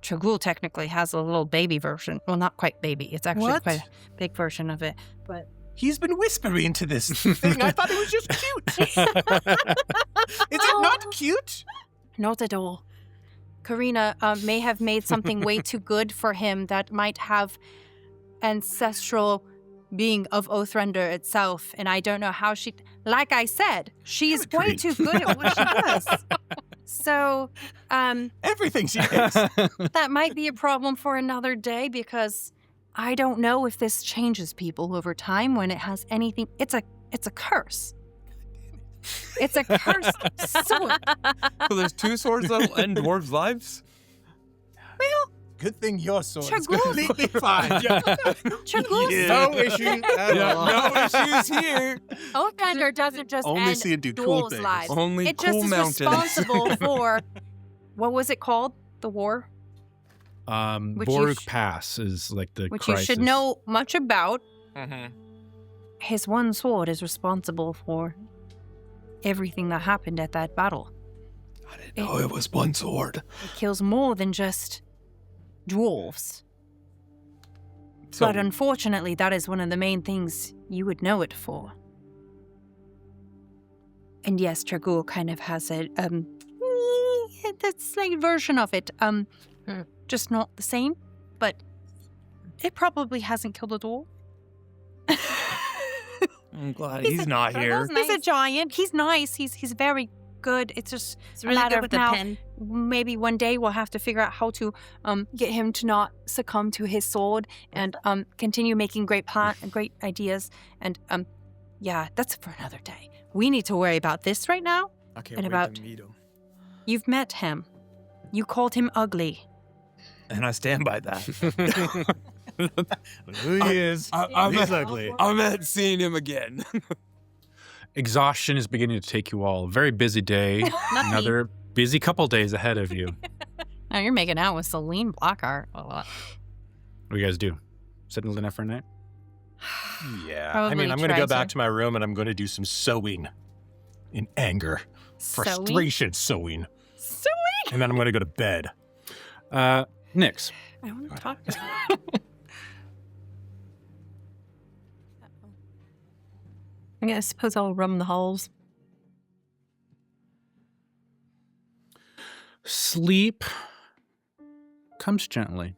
Tragul technically has a little baby version. Well, not quite baby. It's actually What? quite a big version of it. But He's been whispering to this thing. I thought it was just cute. Is it not cute? not at all. Karina may have made something way too good for him that might have ancestral being of Oathrender itself, and I don't know how she... Like I said, she's way Agreed. too good at what she does. So, Everything she does. that might be a problem for another day, because I don't know if this changes people over time when it has anything... It's a curse. It's a cursed sword. So there's two swords that'll end dwarves' lives? Well, Good thing your sword is Tragul- completely fine. Tragul- No issues at all. No issues here. Oathrender doesn't just Only end see and do cool dwarves' things. lives. Only It cool just is mountain. responsible for... What was it called? The war? Which you Borg sh- Pass is like the Which crisis. you should know much about. Mhm. His one sword is responsible for everything that happened at that battle. I didn't know it was one sword. It kills more than just dwarves. So, But unfortunately, that is one of the main things you would know it for. And yes, Tragul kind of has a the slight version of it. Just not the same, but it probably hasn't killed a dwarf. I'm glad he's not here. He's a giant. He's nice. He's very good. It's just It's a really matter good of with the now. pen. Maybe one day we'll have to figure out how to get him to not succumb to his sword and continue making great ideas. And yeah, that's for another day. We need to worry about this right now. I can't And wait about- to meet him. You've met him. You called him ugly. And I stand by that. Who he is? He's ugly. I'm at seeing him again. Exhaustion is beginning to take you all. A very busy day. Another busy couple days ahead of you. Now you're making out with Selene Blackheart a lot. What do you guys do? Settle enough for a night? Yeah. Probably I'm going to go try back to. to my room and I'm going to do some sewing in anger. Frustration sewing. Sewing? And then I'm going to go to bed. Nyx. I want to talk. I suppose I'll rum the halls. Sleep comes gently.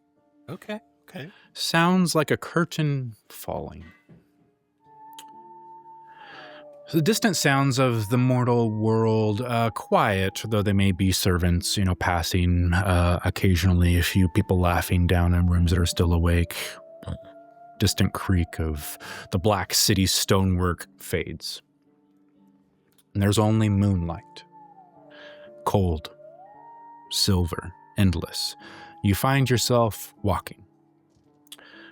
Okay. Okay. Sounds like a curtain falling. The distant sounds of the mortal world, quiet, though they may be servants, passing occasionally, a few people laughing down in rooms that are still awake. Distant creak of the black city stonework fades. And there's only moonlight. Cold, silver, endless. you find yourself walking,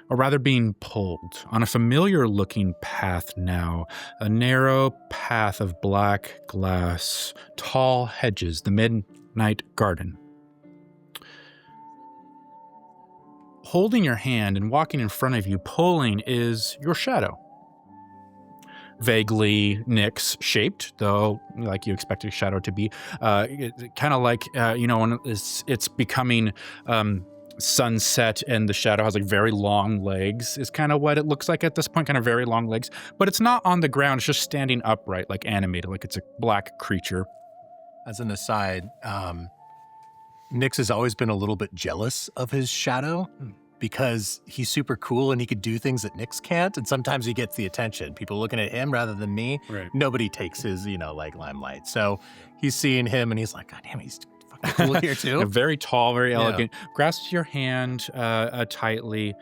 or rather being pulled, on a familiar-looking path now, a narrow path of black glass, tall hedges, the midnight garden. Holding your hand and walking in front of you, pulling, is your shadow. Vaguely Nyx-shaped, though, like you expect a shadow to be. Kind of like, when it's becoming sunset and the shadow has like very long legs is kind of what it looks like at this point, kind of very long legs. But it's not on the ground, it's just standing upright, like animated, like it's a black creature. As an aside, Nyx has always been a little bit jealous of his shadow because he's super cool and he could do things that Nyx can't. And sometimes he gets the attention. People looking at him rather than me. Right. Nobody takes his, limelight. So he's seeing him and he's like, God damn, he's fucking cool here too. Very tall, very elegant. Grasps your hand tightly,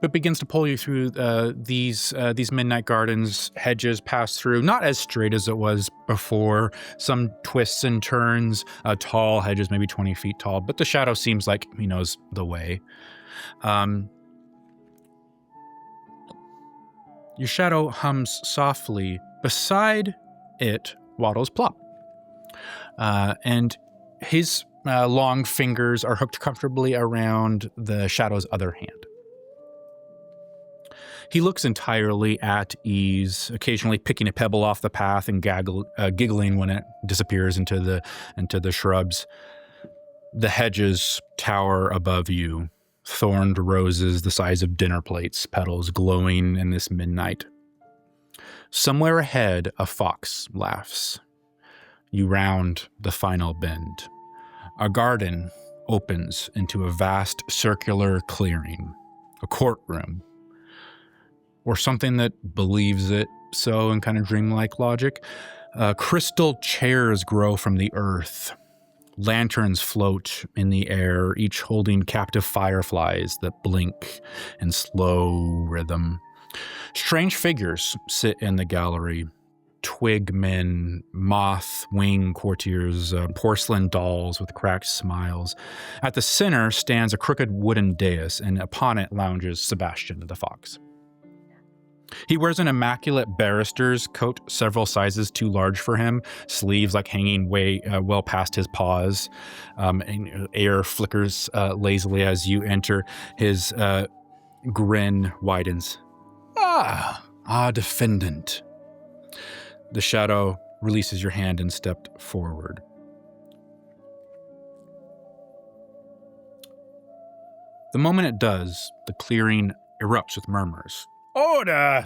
but begins to pull you through these midnight gardens. Hedges pass through, not as straight as it was before. Some twists and turns. Tall hedges, maybe 20 feet tall, but the shadow seems like he knows the way. Your shadow hums softly. Beside it waddles Plop. And his long fingers are hooked comfortably around the shadow's other hand. He looks entirely at ease, occasionally picking a pebble off the path and giggling when it disappears into the shrubs. The hedges tower above you, thorned roses the size of dinner plates, petals glowing in this midnight. Somewhere ahead, a fox laughs. You round the final bend. A garden opens into a vast circular clearing, a courtroom, or something that believes it so in kind of dreamlike logic. Crystal chairs grow from the earth. Lanterns float in the air, each holding captive fireflies that blink in slow rhythm. Strange figures sit in the gallery. Twig men, moth wing courtiers, porcelain dolls with cracked smiles. At the center stands a crooked wooden dais, and upon it lounges Sebastian the fox. He wears an immaculate barrister's coat, several sizes too large for him, sleeves like hanging way well past his paws. And air flickers lazily as you enter. His grin widens. Defendant. The shadow releases your hand and stepped forward. The moment it does, the clearing erupts with murmurs. Order!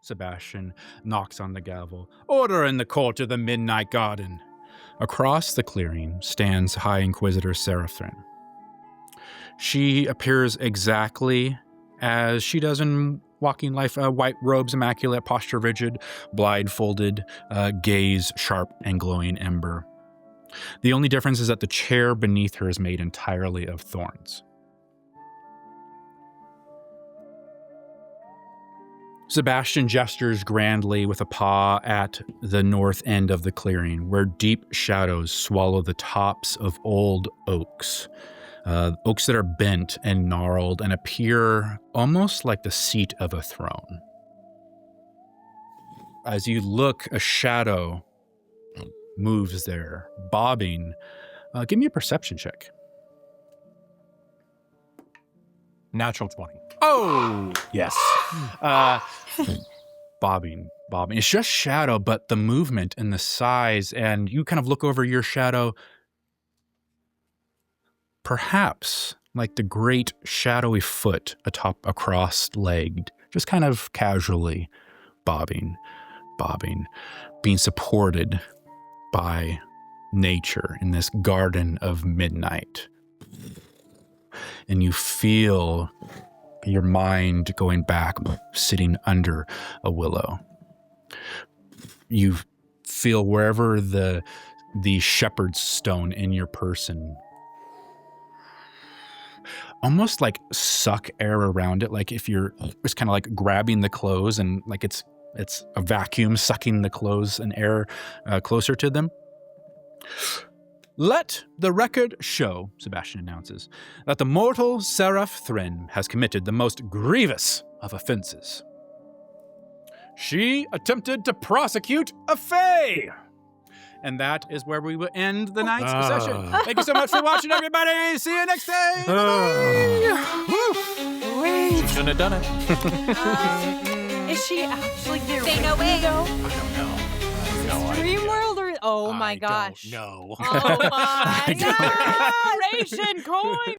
Sebastian knocks on the gavel. Order in the court of the Midnight Garden. Across the clearing stands High Inquisitor Seraph Thrynn. She appears exactly as she does in walking life, white robes, immaculate, posture rigid, blindfolded, gaze sharp and glowing ember. The only difference is that the chair beneath her is made entirely of thorns. Sebastian gestures grandly with a paw at the north end of the clearing, where deep shadows swallow the tops of old oaks. Oaks that are bent and gnarled and appear almost like the seat of a throne. As you look, a shadow moves there, bobbing. Give me a perception check. Natural 20. Oh, yes. Bobbing. It's just shadow, but the movement and the size, and you kind of look over your shadow, perhaps like the great shadowy foot atop a cross-legged, just kind of casually bobbing, being supported by nature in this garden of midnight. And you feel your mind going back, sitting under a willow. You feel wherever the shepherd's stone in your person almost like suck air around it, like if you're it's kind of like grabbing the clothes and like it's a vacuum sucking the clothes and air closer to them. Let the record show, Sebastian announces, that the mortal Seraph Thrynn has committed the most grievous of offenses. She attempted to prosecute a fae. And that is where we will end the night's session. Thank you so much for watching, everybody. See you next time. She shouldn't have done it. Is she actually the Say no way. I don't know. Dream World or oh my gosh. No. Oh my god. Ration coin.